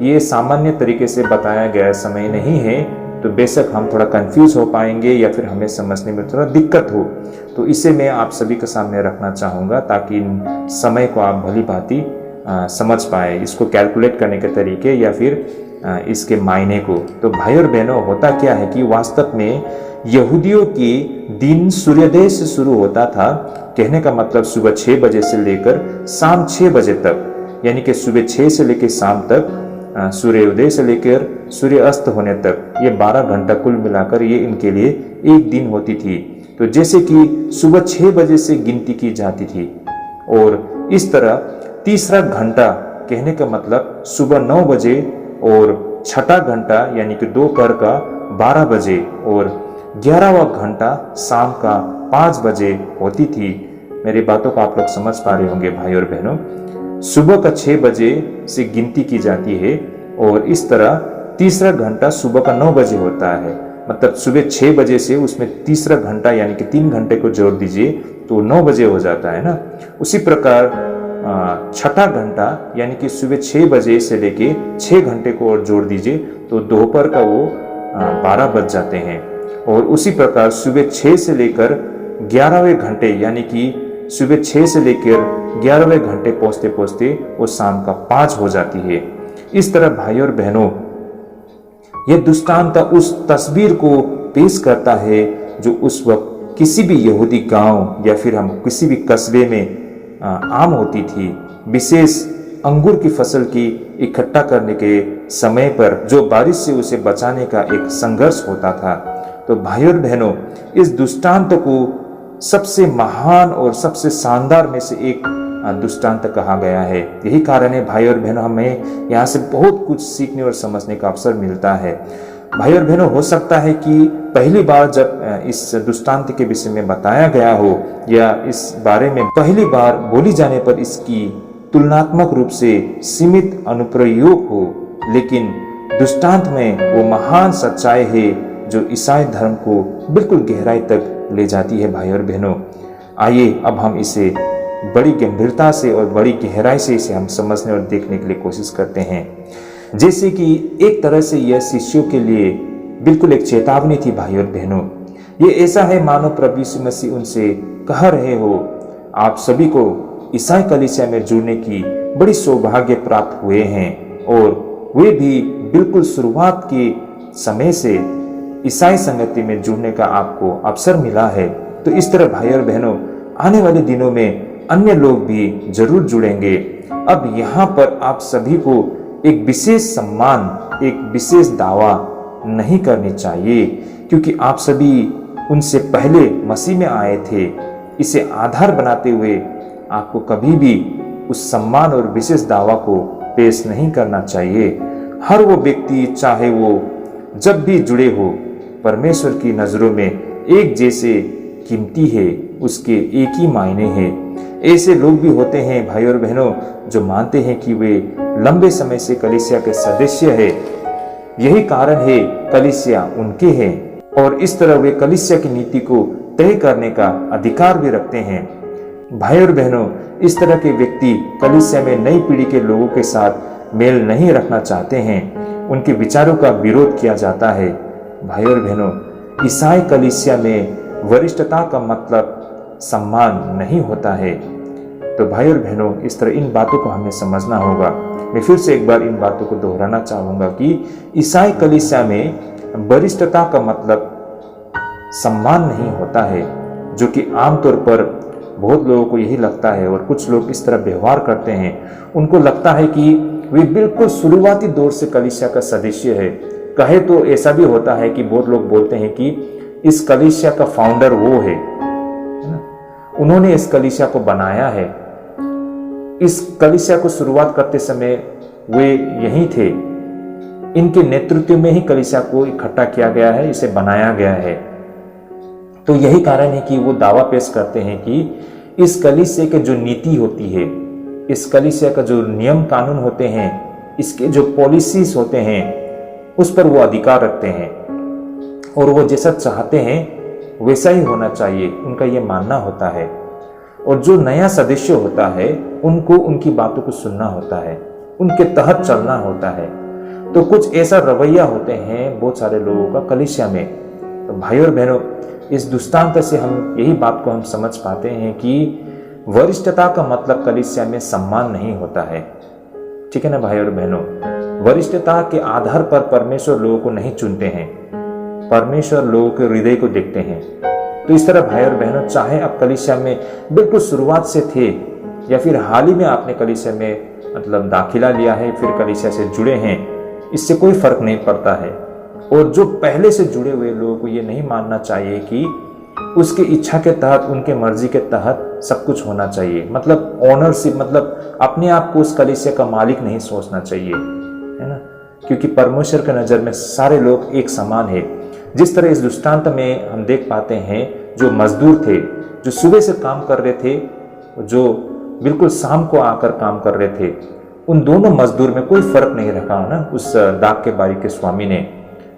ये सामान्य तरीके से बताया गया समय नहीं है, तो बेशक हम थोड़ा कंफ्यूज हो पाएंगे या फिर हमें समझने में थोड़ा दिक्कत हो, तो इसे मैं आप सभी के सामने रखना चाहूँगा ताकि इन समय को आप भली भांति समझ पाए, इसको कैलकुलेट करने के तरीके या फिर इसके मायने को। तो भाई और बहनों होता क्या है कि वास्तव में यहूदियों की दिन सूर्योदय से शुरू होता था। कहने का मतलब सुबह 6 बजे से लेकर शाम 6 बजे तक, यानी कि सुबह 6 से लेकर शाम तक, सूर्योदय से लेकर सूर्य अस्त होने तक, ये 12 घंटा कुल मिलाकर ये इनके लिए एक दिन होती थी। तो जैसे कि सुबह 6 बजे से गिनती की जाती थी, और इस तरह तीसरा घंटा कहने का मतलब सुबह 9 बजे, और छठा घंटा यानी कि दोपहर का 12 बजे, और 11वां घंटा शाम का 5 बजे होती थी। मेरी बातों को आप लोग समझ पा रहे होंगे भाई और बहनों। सुबह का 6 बजे से गिनती की जाती है, और इस तरह तीसरा घंटा सुबह का 9 बजे होता है। मतलब सुबह 6 बजे से उसमें तीसरा घंटा यानी कि 3 घंटे को जोड़ दीजिए तो 9 बजे हो जाता है ना। उसी प्रकार छठा घंटा यानी कि सुबह 6 बजे से लेके 6 घंटे को और जोड़ दीजिए तो दोपहर का वो 12 बज जाते हैं। और उसी प्रकार सुबह 6 से लेकर 11वें घंटे यानी कि सुबह 6 से लेकर 11वें घंटे पहुंचते पहुंचते वो शाम का 5 हो जाती है। इस तरह भाई और बहनों यह दृष्टांत उस तस्वीर को पेश करता है जो उस वक्त किसी भी यहूदी गांव या फिर हम किसी भी कस्बे में आम होती थी। विशेष अंगूर की फसल की इकट्ठा करने के समय पर जो बारिश से उसे बचाने का एक संघर्ष होता था। तो भाई और बहनों इस दृष्टांत को सबसे महान और सबसे शानदार में से एक दृष्टांत कहा गया है। यही कारण है भाई और बहनों हमें यहाँ से बहुत कुछ सीखने और समझने का अवसर मिलता है। भाई और बहनों हो सकता है कि पहली बार जब इस दृष्टांत के विषय में बताया गया हो या इस बारे में पहली बार बोली जाने पर इसकी तुलनात्मक रूप से सीमित अनुप्रयोग हो, लेकिन दृष्टांत में वो महान सच्चाई है जो ईसाई धर्म को बिल्कुल गहराई तक ले जाती है। भाई और बहनों आइए अब हम इसे बड़ी गंभीरता से और बड़ी गहराई से इसे हम समझने और देखने के लिए कोशिश करते हैं। जैसे कि एक तरह से यह शिष्यों के लिए बिल्कुल एक चेतावनी थी। भाई और बहनों ये ऐसा है मानो प्रभु यीशु मसीह उनसे कह रहे हो आप सभी को ईसाई कलीसिया में जुड़ने की बड़ी सौभाग्य प्राप्त हुए हैं, और वे भी बिल्कुल शुरुआत के समय से ईसाई संगति में जुड़ने का आपको अवसर मिला है। तो इस तरह भाई और बहनों आने वाले दिनों में अन्य लोग भी जरूर जुड़ेंगे। अब यहाँ पर आप सभी को एक विशेष सम्मान, एक विशेष दावा नहीं करनी चाहिए, क्योंकि आप सभी उनसे पहले मसीह में आए थे। इसे आधार बनाते हुए आपको कभी भी उस सम्मान और विशेष दावा को पेश नहीं करना चाहिए। हर वो व्यक्ति चाहे वो जब भी जुड़े हो परमेश्वर की नजरों में एक जैसे कीमती है, उसके एक ही मायने हैं। ऐसे लोग भी होते हैं भाई और बहनों जो मानते हैं कि वे लंबे समय से कलीसिया के सदस्य है, यही कारण है कलीसिया उनके हैं, और इस तरह वे कलीसिया की नीति को तय करने का अधिकार भी रखते हैं। भाई और बहनों इस तरह के व्यक्ति कलीसिया में नई पीढ़ी के लोगों के साथ मेल नहीं रखना चाहते हैं, उनके विचारों का विरोध किया जाता है। भाई और बहनों ईसाई कलीसिया में वरिष्ठता का मतलब सम्मान नहीं होता है। तो भाई और बहनों इस तरह इन बातों को हमें समझना होगा। मैं फिर से एक बार इन बातों को दोहराना चाहूँगा कि ईसाई कलीसिया में वरिष्ठता का मतलब सम्मान नहीं होता है, जो कि आमतौर पर बहुत लोगों को यही लगता है और कुछ लोग इस तरह व्यवहार करते हैं। उनको लगता है कि वे बिल्कुल शुरुआती दौर से कलीसिया का सदस्य है। कहे तो ऐसा भी होता है कि बहुत लोग बोलते हैं कि इस कलीसिया का फाउंडर वो है, उन्होंने इस कलीसिया को बनाया है, इस कलीसिया को शुरुआत करते समय वे यही थे, इनके नेतृत्व में ही कलीसिया को इकट्ठा किया गया है, इसे बनाया गया है। तो यही कारण है कि वो दावा पेश करते हैं कि इस कलीसिया के जो नीति होती है, इस कलीसिया का जो नियम कानून होते हैं, इसके जो पॉलिसीज होते हैं, उस पर वो अधिकार रखते हैं और वो जैसा चाहते हैं वैसा ही होना चाहिए, उनका ये मानना होता है। और जो नया सदस्य होता है उनको उनकी बातों को सुनना होता है, उनके तहत चलना होता है। तो कुछ ऐसा रवैया होते हैं बहुत सारे लोगों का कलीसिया में। तो भाई और बहनों, इस दृष्टांत से हम यही बात को हम समझ पाते हैं कि वरिष्ठता का मतलब कलीसिया में सम्मान नहीं होता है। ठीक है ना भाई और बहनों, वरिष्ठता के आधार पर परमेश्वर लोगों को नहीं चुनते हैं, परमेश्वर लोगों के हृदय को देखते हैं। तो इस तरह भाई और बहनों, चाहे आप कलीसिया में बिल्कुल शुरुआत से थे या फिर हाल ही में आपने कलीसिया में मतलब दाखिला लिया है, फिर कलीसिया से जुड़े हैं, इससे कोई फर्क नहीं पड़ता है। और जो पहले से जुड़े हुए लोगों को ये नहीं मानना चाहिए कि उसकी इच्छा के तहत, उनके मर्जी के तहत सब कुछ होना चाहिए। मतलब ऑनरशिप, मतलब अपने आप को उस कलीसिया का मालिक नहीं सोचना चाहिए, है ना, क्योंकि परमेश्वर के नज़र में सारे लोग एक समान है। जिस तरह इस दृष्टांत में हम देख पाते हैं, जो मजदूर थे, जो सुबह से काम कर रहे थे, जो बिल्कुल शाम को आकर काम कर रहे थे, उन दोनों मजदूर में कोई फर्क नहीं रखा ना उस डाक के बारी के स्वामी ने।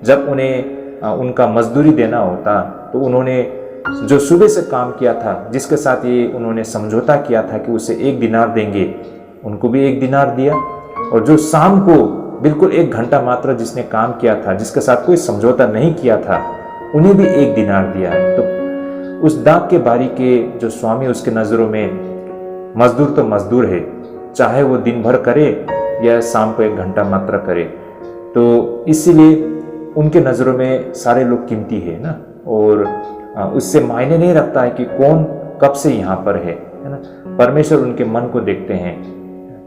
जब उन्हें उनका मजदूरी देना होता तो उन्होंने जो सुबह से काम किया था, जिसके साथ ये उन्होंने समझौता किया था कि उसे 1 दिनार देंगे, उनको भी 1 दिनार दिया। और जो शाम को बिल्कुल 1 घंटा मात्र जिसने काम किया था, जिसके साथ कोई समझौता नहीं किया था, उन्हें भी 1 दिनार दिया। तो उस डाक के बारी के जो स्वामी, उसके नज़रों में मजदूर तो मजदूर है, चाहे वो दिन भर करे या शाम को 1 घंटा मात्र करे। तो इसीलिए उनके नज़रों में सारे लोग कीमती है ना, और उससे मायने नहीं रखता है कि कौन कब से यहाँ पर है ना। परमेश्वर उनके मन को देखते हैं,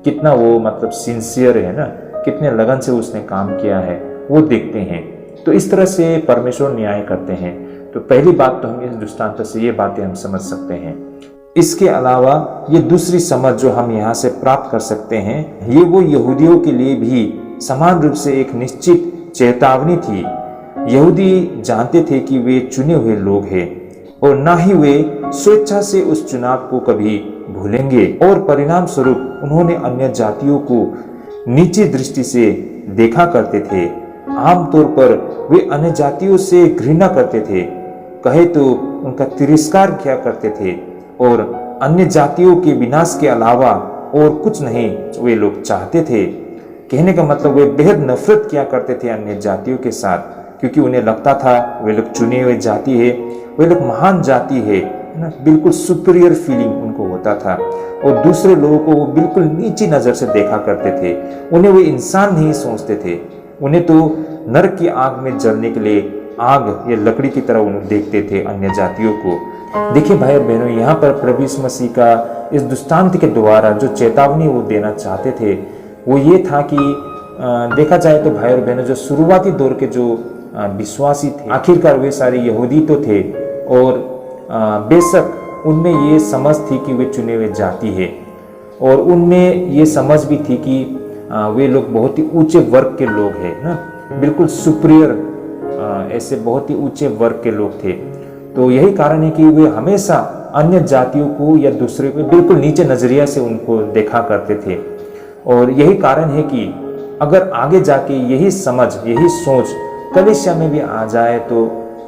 कितना वो मतलब सिंसियर है ना, कितने लगन से उसने काम किया है, वो देखते हैं। तो इस तरह से परमेश्वर न्याय करते हैं। तो पहली बात तो हम इस दृष्टांत से ये बातें हम समझ सकते हैं। इसके अलावा ये दूसरी समझ जो हम यहाँ से प्राप्त कर सकते हैं, ये वो यहूदियों के लिए भी समान रूप से एक निश्चित चेतावनी थी। यहूदी जानते थे कि वे चुने हुए लोग हैं और ना ही वे स्वेच्छा से उस चुनाव को कभी भूलेंगे, और परिणाम स्वरूप उन्होंने अन्य जातियों को नीची दृष्टि से देखा करते थे। आमतौर पर वे अन्य जातियों से घृणा करते थे, कहे तो उनका तिरस्कार किया करते थे, और अन्य जातियों के विनाश के अलावा और कुछ नहीं वे लोग चाहते थे। कहने का मतलब वे बेहद नफरत किया करते थे अन्य जातियों के साथ, क्योंकि उन्हें लगता था वे लोग चुने हुए जाति है, वे लोग महान जाति है ना, बिल्कुल सुपीरियर फीलिंग उनको होता था। और दूसरे लोगों को वो बिल्कुल नीची नज़र से देखा करते थे, उन्हें वे इंसान नहीं सोचते थे। उन्हें तो नरक की आग में जलने के लिए आग या लकड़ी की तरह उन्हें देखते थे अन्य जातियों को। देखिए भाई और बहनों, यहाँ पर प्रभु यीशु मसीह का इस दृष्टांत के द्वारा जो चेतावनी वो देना चाहते थे, वो ये था कि देखा जाए तो भाई और बहनों, जो शुरुआती दौर के जो विश्वासी थे, आखिरकार वे सारे यहूदी तो थे, और बेशक उनमें ये समझ थी कि वे चुने हुए जाति है, और उनमें ये समझ भी थी कि वे लोग बहुत ही ऊंचे वर्ग के लोग हैं ना, बिल्कुल सुपीरियर, ऐसे बहुत ही ऊंचे वर्ग के लोग थे। तो यही कारण है कि वे हमेशा अन्य जातियों को या दूसरे को बिल्कुल नीचे नजरिया से उनको देखा करते थे। और यही कारण है कि अगर आगे जाके यही समझ, यही सोच कलीसिया में भी आ जाए तो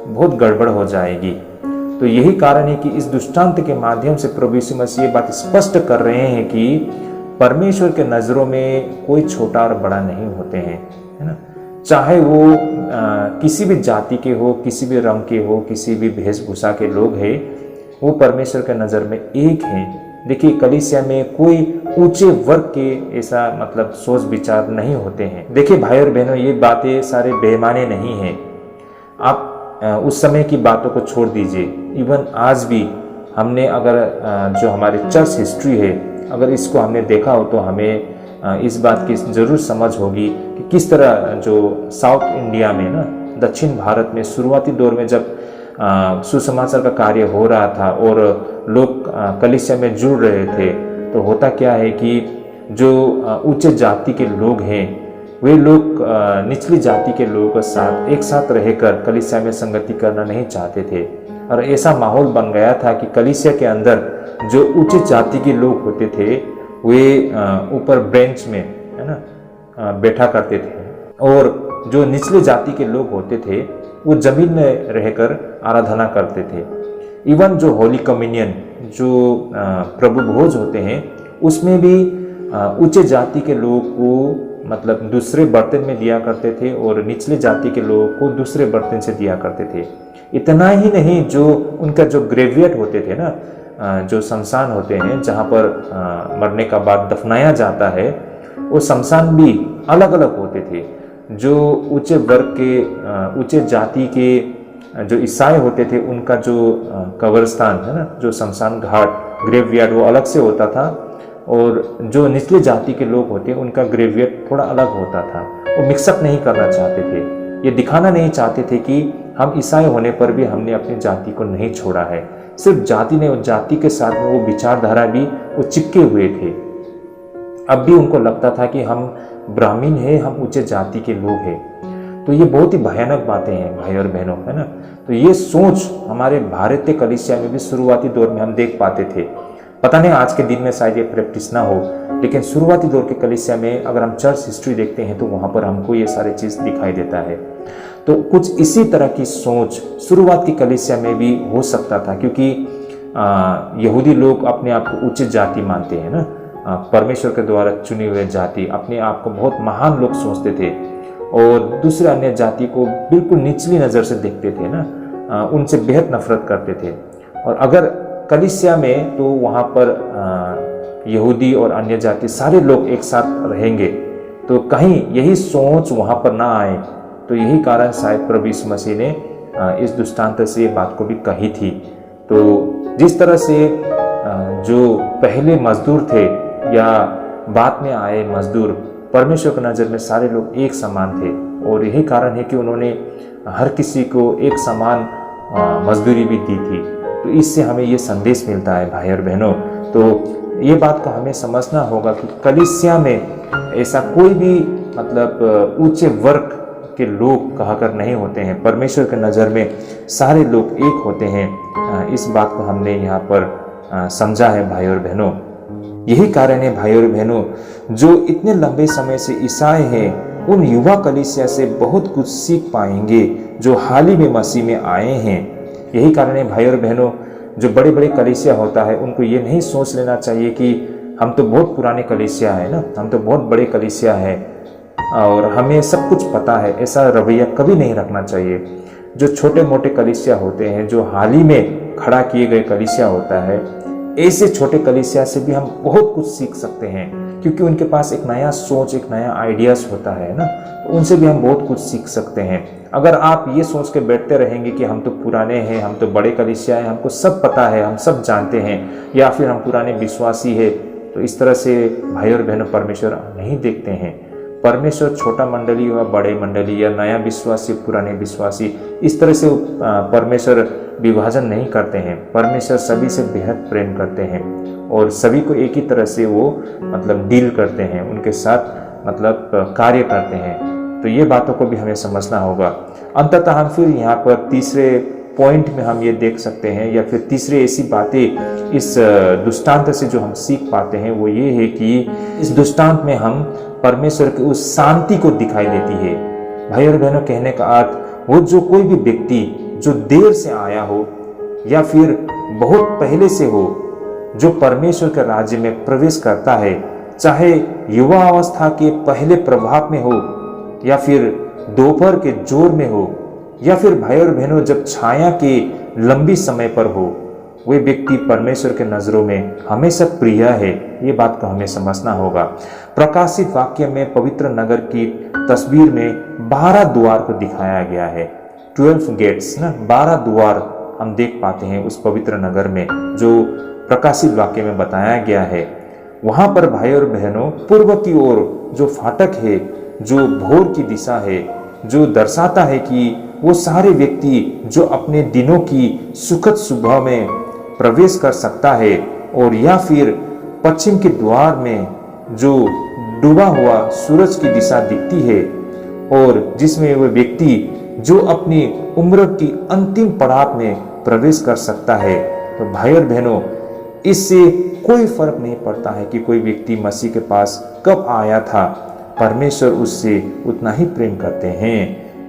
बहुत गड़बड़ हो जाएगी। तो यही कारण है कि इस दृष्टांत के माध्यम से प्रभु यीशु मसीह ये बात स्पष्ट कर रहे हैं कि परमेश्वर के नज़रों में कोई छोटा और बड़ा नहीं होते हैं, है ना। चाहे वो किसी भी जाति के हो, किसी भी रंग के हो, किसी भी वेशभूषा के लोग हैं, वो परमेश्वर के नज़र में एक हैं, देखिए कलीसिया में कोई ऊंचे वर्ग के ऐसा मतलब सोच विचार नहीं होते हैं। देखिए भाई और बहनों, ये बातें सारे बेमाने नहीं हैं। आप उस समय की बातों को छोड़ दीजिए। इवन आज भी हमने अगर जो हमारे चर्च हिस्ट्री है, अगर इसको हमने देखा हो तो हमें इस बात की जरूर समझ होगी कि किस तरह जो साउथ इंडिया में ना, दक्षिण भारत में शुरुआती दौर में जब सुसमाचार का कार्य हो रहा था और लोग कलीसिया में जुड़ रहे थे, तो होता क्या है कि जो ऊंचे जाति के लोग हैं वे लोग निचली जाति के लोगों के साथ एक साथ रहकर कलीसिया में संगति करना नहीं चाहते थे। और ऐसा माहौल बन गया था कि कलीसिया के अंदर जो ऊंचे जाति के लोग होते थे वे ऊपर बेंच में, है ना, बैठा करते थे, और जो निचले जाति के लोग होते थे वो जमीन में रहकर आराधना करते थे। इवन जो होली कम्युनियन, जो प्रभु भोज होते हैं, उसमें भी ऊंचे जाति के लोगों को मतलब दूसरे बर्तन में दिया करते थे और निचले जाति के लोगों को दूसरे बर्तन से दिया करते थे। इतना ही नहीं, जो उनका जो ग्रेवियर्ड होते थे ना, जो शमशान होते हैं जहाँ पर मरने का बाद दफनाया जाता है, वो शमशान भी अलग अलग होते थे। जो ऊंचे वर्ग के ऊंचे जाति के जो ईसाई होते थे उनका जो कब्रिस्तान है ना, जो शमशान घाट ग्रेवयार्ड, वो अलग से होता था, और जो निचले जाति के लोग होते हैं उनका ग्रेवयार्ड थोड़ा अलग होता था। वो मिक्सअप नहीं करना चाहते थे, ये दिखाना नहीं चाहते थे कि हम ईसाई होने पर भी हमने अपनी जाति को नहीं छोड़ा है। सिर्फ जाति ने, उस जाति के साथ में वो विचारधारा भी वो चिपके हुए थे। अब भी उनको लगता था कि हम ब्राह्मण हैं, हम ऊंचे जाति के लोग हैं। तो ये बहुत ही भयानक बातें हैं भाई और बहनों, है ना। तो ये सोच हमारे भारतीय कलीसिया में भी शुरुआती दौर में हम देख पाते थे। पता नहीं आज के दिन में शायद ये प्रैक्टिस ना हो, लेकिन शुरुआती दौर के कलीसिया में अगर हम चर्च हिस्ट्री देखते हैं तो वहाँ पर हमको ये सारी चीज़ दिखाई देता है। तो कुछ इसी तरह की सोच शुरुआत की कलीसिया में भी हो सकता था, क्योंकि यहूदी लोग अपने आप को उच्च जाति मानते हैं ना, परमेश्वर के द्वारा चुनी हुए जाति, अपने आप को बहुत महान लोग सोचते थे, और दूसरे अन्य जाति को बिल्कुल निचली नज़र से देखते थे ना, उनसे बेहद नफरत करते थे। और अगर कलीसिया में तो वहाँ पर यहूदी और अन्य जाति सारे लोग एक साथ रहेंगे, तो कहीं यही सोच वहाँ पर ना आए। तो यही कारण शायद प्रभु यीशु मसीह ने इस दृष्टांत से ये बात को भी कही थी। तो जिस तरह से जो पहले मजदूर थे या बाद में आए मजदूर, परमेश्वर की नज़र में सारे लोग एक समान थे, और यही कारण है कि उन्होंने हर किसी को एक समान मजदूरी भी दी थी। तो इससे हमें ये संदेश मिलता है भाई और बहनों। तो ये बात को हमें समझना होगा कि कलीसिया में ऐसा कोई भी मतलब ऊंचे वर्ग के लोग कहकर नहीं होते हैं। परमेश्वर के नज़र में सारे लोग एक होते हैं। इस बात को हमने यहाँ पर समझा है भाई और बहनों। यही कारण है भाई और बहनों, जो इतने लंबे समय से ईसाई हैं उन युवा कलीसिया से बहुत कुछ सीख पाएंगे जो हाल ही में मसीह में आए हैं। यही कारण है भाई और बहनों, जो बड़े बड़े कलीसिया होता है उनको ये नहीं सोच लेना चाहिए कि हम तो बहुत पुराने कलीसिया है ना, हम तो बहुत बड़े कलीसिया है और हमें सब कुछ पता है। ऐसा रवैया कभी नहीं रखना चाहिए। जो छोटे मोटे कलीसिया होते हैं, जो हाल ही में खड़ा किए गए कलीसिया होता है, ऐसे छोटे कलीसिया से भी हम बहुत कुछ सीख सकते हैं, क्योंकि उनके पास एक नया सोच, एक नया आइडियाज होता है ना, तो उनसे भी हम बहुत कुछ सीख सकते हैं। अगर आप ये सोच के बैठते रहेंगे कि हम तो पुराने हैं, हम तो बड़े कलीसिया हैं, हमको सब पता है, हम सब जानते हैं, या फिर हम पुराने विश्वासी है, तो इस तरह से भाई और बहनों परमेश्वर नहीं देखते हैं। परमेश्वर छोटा मंडली या बड़े मंडली या नया विश्वासी पुराने विश्वासी, इस तरह से परमेश्वर विभाजन नहीं करते हैं। परमेश्वर सभी से बेहद प्रेम करते हैं और सभी को एक ही तरह से वो मतलब डील करते हैं, उनके साथ मतलब कार्य करते हैं। तो ये बातों को भी हमें समझना होगा। अंततः हम फिर यहाँ पर तीसरे पॉइंट में हम ये देख सकते हैं, या फिर तीसरे ऐसी बातें इस दृष्टांत से जो हम सीख पाते हैं वो ये है कि इस दृष्टांत में हम परमेश्वर की उस शांति को दिखाई देती है। भाई और बहनों, कहने का अर्थ, वो जो कोई भी व्यक्ति जो देर से आया हो या फिर बहुत पहले से हो, जो परमेश्वर के राज्य में प्रवेश करता है, चाहे युवा अवस्था के पहले प्रभाव में हो या फिर दोपहर के जोर में हो, या फिर भाई और बहनों जब छाया के लंबी समय पर हो, वे व्यक्ति परमेश्वर के नजरों में हमेशा प्रिय है। ये बात को हमें समझना होगा। प्रकाशित वाक्य में पवित्र नगर की तस्वीर में 12 द्वार को दिखाया गया है। 12 गेट्स ना, 12 द्वार हम देख पाते हैं उस पवित्र नगर में, जो प्रकाशित वाक्य में बताया गया है। वहां पर भाई और बहनों, पूर्व की ओर जो फाटक है, जो भोर की दिशा है, जो दर्शाता है कि वो सारे व्यक्ति जो अपने दिनों की सुखद सुबह में प्रवेश कर सकता है, और या फिर पश्चिम के द्वार में जो डूबा हुआ सूरज की दिशा दिखती है, और जिसमें वह व्यक्ति जो अपनी उम्र की अंतिम पड़ाव में प्रवेश कर सकता है। तो भाई और बहनों, इससे कोई फर्क नहीं पड़ता है कि कोई व्यक्ति मसीह के पास कब आया था, परमेश्वर उससे उतना ही प्रेम करते हैं।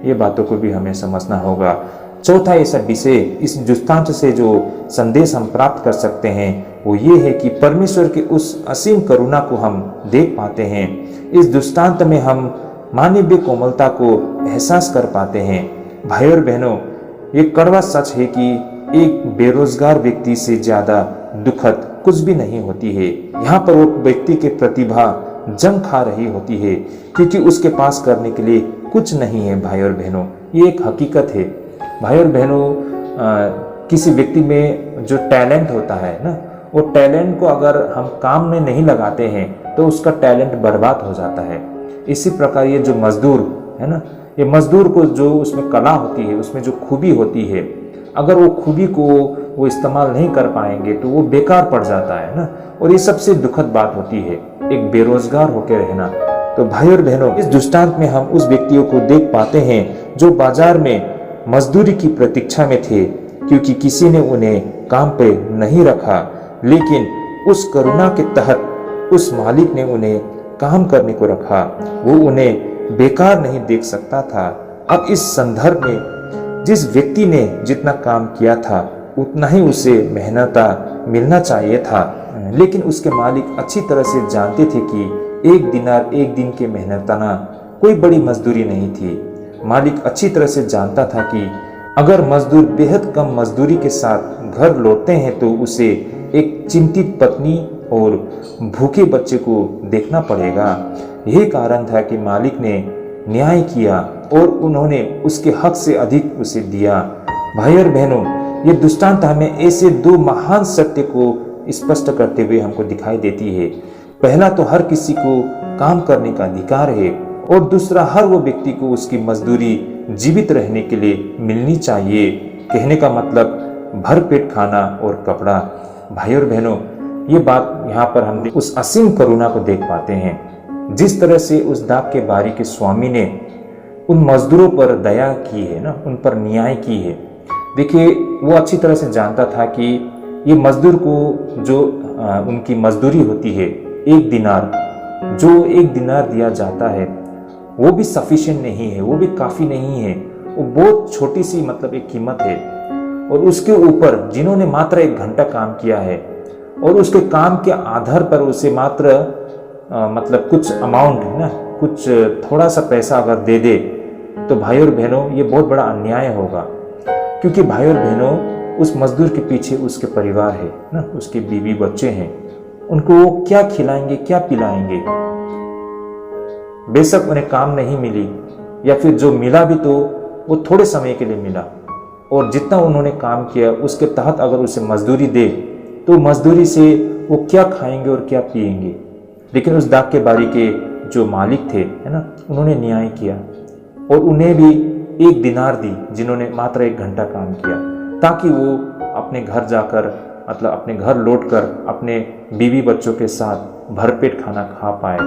ये बातों को भी हमें समझना होगा। चौथा ऐसा विषय इस दृष्टांत से जो संदेश हम प्राप्त कर सकते हैं वो ये है कि परमेश्वर के उस असीम करुणा को हम देख पाते हैं। इस दृष्टांत में हम मानवीय कोमलता को एहसास कर पाते हैं। भाई और बहनों, ये कड़वा सच है कि एक बेरोजगार व्यक्ति से ज्यादा दुखद कुछ भी नहीं होती है। यहाँ पर वो व्यक्ति की प्रतिभा जंग खा रही होती है, क्योंकि उसके पास करने के लिए कुछ नहीं है। भाई और बहनों, ये एक हकीकत है। भाई और बहनों, किसी व्यक्ति में जो टैलेंट होता है ना, वो टैलेंट को अगर हम काम में नहीं लगाते हैं तो उसका टैलेंट बर्बाद हो जाता है। इसी प्रकार ये जो मजदूर है ना, ये मजदूर को जो उसमें कला होती है, उसमें जो खूबी होती है, अगर वो खूबी को वो इस्तेमाल नहीं कर पाएंगे तो वो बेकार पड़ जाता है ना। और ये सबसे दुखद बात होती है, एक बेरोजगार होकर रहना। तो भाई और बहनों, इस दृष्टांत में हम उस व्यक्तियों को देख पाते हैं जो बाजार में मजदूरी की प्रतीक्षा में थे, क्योंकि किसी ने उन्हें काम पे नहीं रखा, लेकिन उस करुणा के तहत उस मालिक ने उन्हें काम करने को रखा। वो उन्हें बेकार नहीं देख सकता था। अब इस संदर्भ में जिस व्यक्ति ने जितना काम किया था उतना ही उसे मेहनता मिलना चाहिए था, लेकिन उसके मालिक अच्छी तरह से जानते थे कि 1 दिनार 1 दिन के मेहनताना कोई बड़ी मजदूरी नहीं थी। मालिक अच्छी तरह से जानता था कि अगर मजदूर बेहद कम मजदूरी के साथ घर लौटते हैं तो उसे एक चिंतित पत्नी और भूखे बच्चे को देखना पड़ेगा। यही कारण था कि मालिक ने न्याय किया और उन्होंने उसके हक से अधिक उसे दिया। भाई और बहनों, ये दृष्टांत हमें ऐसे 2 महान सत्य को स्पष्ट करते हुए हमको दिखाई देती है। पहला तो हर किसी को काम करने का अधिकार है, और दूसरा हर वो व्यक्ति को उसकी मजदूरी जीवित रहने के लिए मिलनी चाहिए। कहने का मतलब भरपेट खाना और कपड़ा। भाई और बहनों, ये बात यहाँ पर हम उस असीम करुणा को देख पाते हैं। जिस तरह से उस दाख के बारी के स्वामी ने उन मजदूरों पर दया की है ना, उन पर न्याय की है। देखिए, वो अच्छी तरह से जानता था कि ये मजदूर को जो उनकी मजदूरी होती है 1 दिनार, जो 1 दिनार दिया जाता है वो भी सफिशिएंट नहीं है, वो भी काफ़ी नहीं है। वो बहुत छोटी सी मतलब एक कीमत है। और उसके ऊपर जिन्होंने मात्र 1 घंटा काम किया है और उसके काम के आधार पर उसे मात्र मतलब कुछ अमाउंट है ना, कुछ थोड़ा सा पैसा अगर दे दे तो भाई और बहनों, ये बहुत बड़ा अन्याय होगा। क्योंकि भाई और बहनों, उस मजदूर के पीछे उसके परिवार है ना, उसके बीवी बच्चे हैं। उनको वो क्या खिलाएंगे, क्या पिलाएंगे। बेशक उन्हें काम नहीं मिली, या फिर जो मिला भी तो वो थोड़े समय के लिए मिला, और जितना उन्होंने काम किया उसके तहत अगर उसे मजदूरी दे तो मजदूरी से वो क्या खाएंगे और क्या पिएंगे। लेकिन उस दाख के बारी के जो मालिक थे है ना, उन्होंने न्याय किया और उन्हें भी 1 दिनार दी जिन्होंने मात्र 1 घंटा काम किया, ताकि वो अपने घर जाकर मतलब अपने घर लौटकर अपने बीवी बच्चों के साथ भरपेट खाना खा पाए।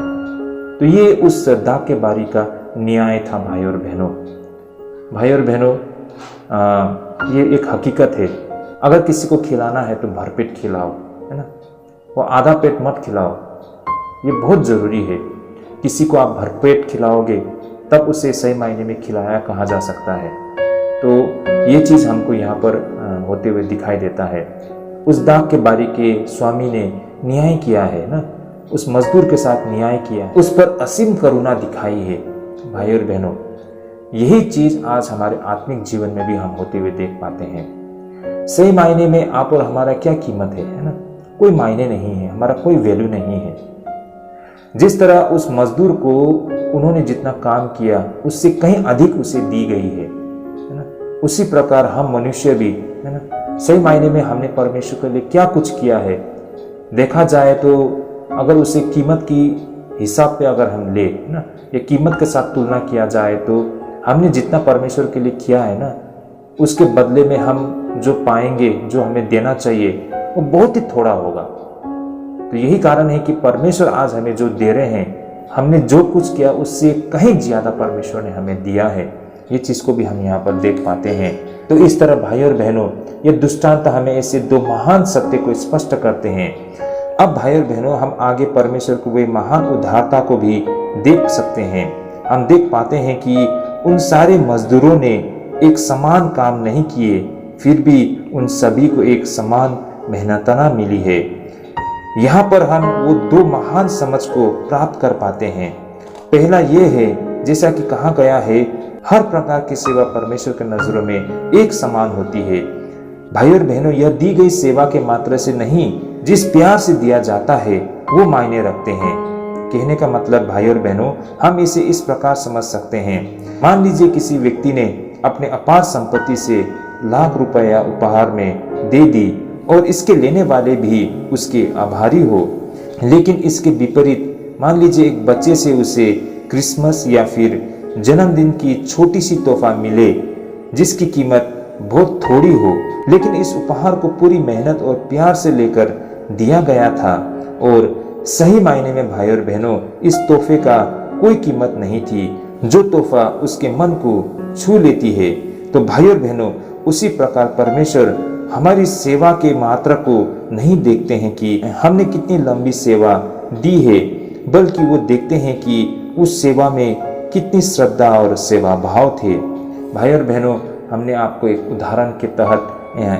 तो ये उस दाख के बारी का न्याय था। भाई और बहनों, भाई और बहनों, ये एक हकीकत है। अगर किसी को खिलाना है तो भरपेट खिलाओ, है ना, वो आधा पेट मत खिलाओ। ये बहुत ज़रूरी है। किसी को आप भरपेट खिलाओगे तब उसे सही मायने में खिलाया कहा जा सकता है। तो ये चीज़ हमको यहाँ पर होते हुए दिखाई देता है। उस दाख के बारी के स्वामी ने न्याय किया है ना, उस मजदूर के साथ न्याय किया, उस पर असीम करुणा दिखाई है। भाई और बहनों, यही चीज़ आज हमारे आत्मिक जीवन में भी हम होते हुए देख पाते हैं। सही मायने में आप और हमारा क्या कीमत है ना? कोई मायने नहीं है, हमारा कोई वैल्यू नहीं है। जिस तरह उस मजदूर को उन्होंने जितना काम किया उससे कहीं अधिक उसे दी गई है ना? उसी प्रकार हम मनुष्य भी, है ना, सही मायने में हमने परमेश्वर के लिए क्या कुछ किया है देखा जाए तो अगर उसे कीमत की हिसाब पे अगर हम ले ना, या कीमत के साथ तुलना किया जाए तो हमने जितना परमेश्वर के लिए किया है ना, उसके बदले में हम जो पाएंगे, जो हमें देना चाहिए, वो बहुत ही थोड़ा होगा। तो यही कारण है कि परमेश्वर आज हमें जो दे रहे हैं, हमने जो कुछ किया उससे कहीं ज्यादा परमेश्वर ने हमें दिया है। ये चीज को भी हम यहाँ पर देख पाते हैं। तो इस तरह भाई और बहनों, ये दृष्टांत हमें ऐसे दो महान सत्य को स्पष्ट करते हैं। अब भाई और बहनों, हम आगे परमेश्वर को वे महान उदारता को भी देख सकते हैं। हम देख पाते हैं कि उन सारे मजदूरों ने एक समान काम नहीं किए, फिर भी उन सभी को एक समान मेहनतना मिली है। यहाँ पर हम वो दो महान समझ को प्राप्त कर पाते हैं। पहला ये है, जैसा कि कहा गया है, हर प्रकार की सेवा परमेश्वर के नजरों में एक समान होती है। भाई और बहनों, यह दी गई सेवा के मात्रा से नहीं, जिस प्यार से दिया जाता है वो मायने रखते हैं। कहने का मतलब भाई और बहनों, हम इसे इस प्रकार समझ सकते हैं। मान लीजिए किसी व्यक्ति ने अपने अपार संपत्ति से लाख रुपया उपहार में दे दी और इसके लेने वाले भी उसके आभारी हो, लेकिन इसके विपरीत मान लीजिए एक बच्चे से उसे क्रिसमस या फिर जन्मदिन की छोटी सी तोहफा मिले जिसकी कीमत बहुत थोड़ी हो, लेकिन इस उपहार को पूरी मेहनत और प्यार से लेकर दिया गया था और सही मायने में भाई और बहनों, इस तोहफे का कोई कीमत नहीं थी, जो तोहफा उसके मन को छू लेती है। तो भाई और बहनों, उसी प्रकार परमेश्वर हमारी सेवा के मात्रा को नहीं देखते हैं कि हमने कितनी लंबी सेवा दी है, बल्कि वो देखते हैं कि उस सेवा में कितनी श्रद्धा और सेवा भाव थे। भाई और बहनों, हमने आपको एक उदाहरण के तहत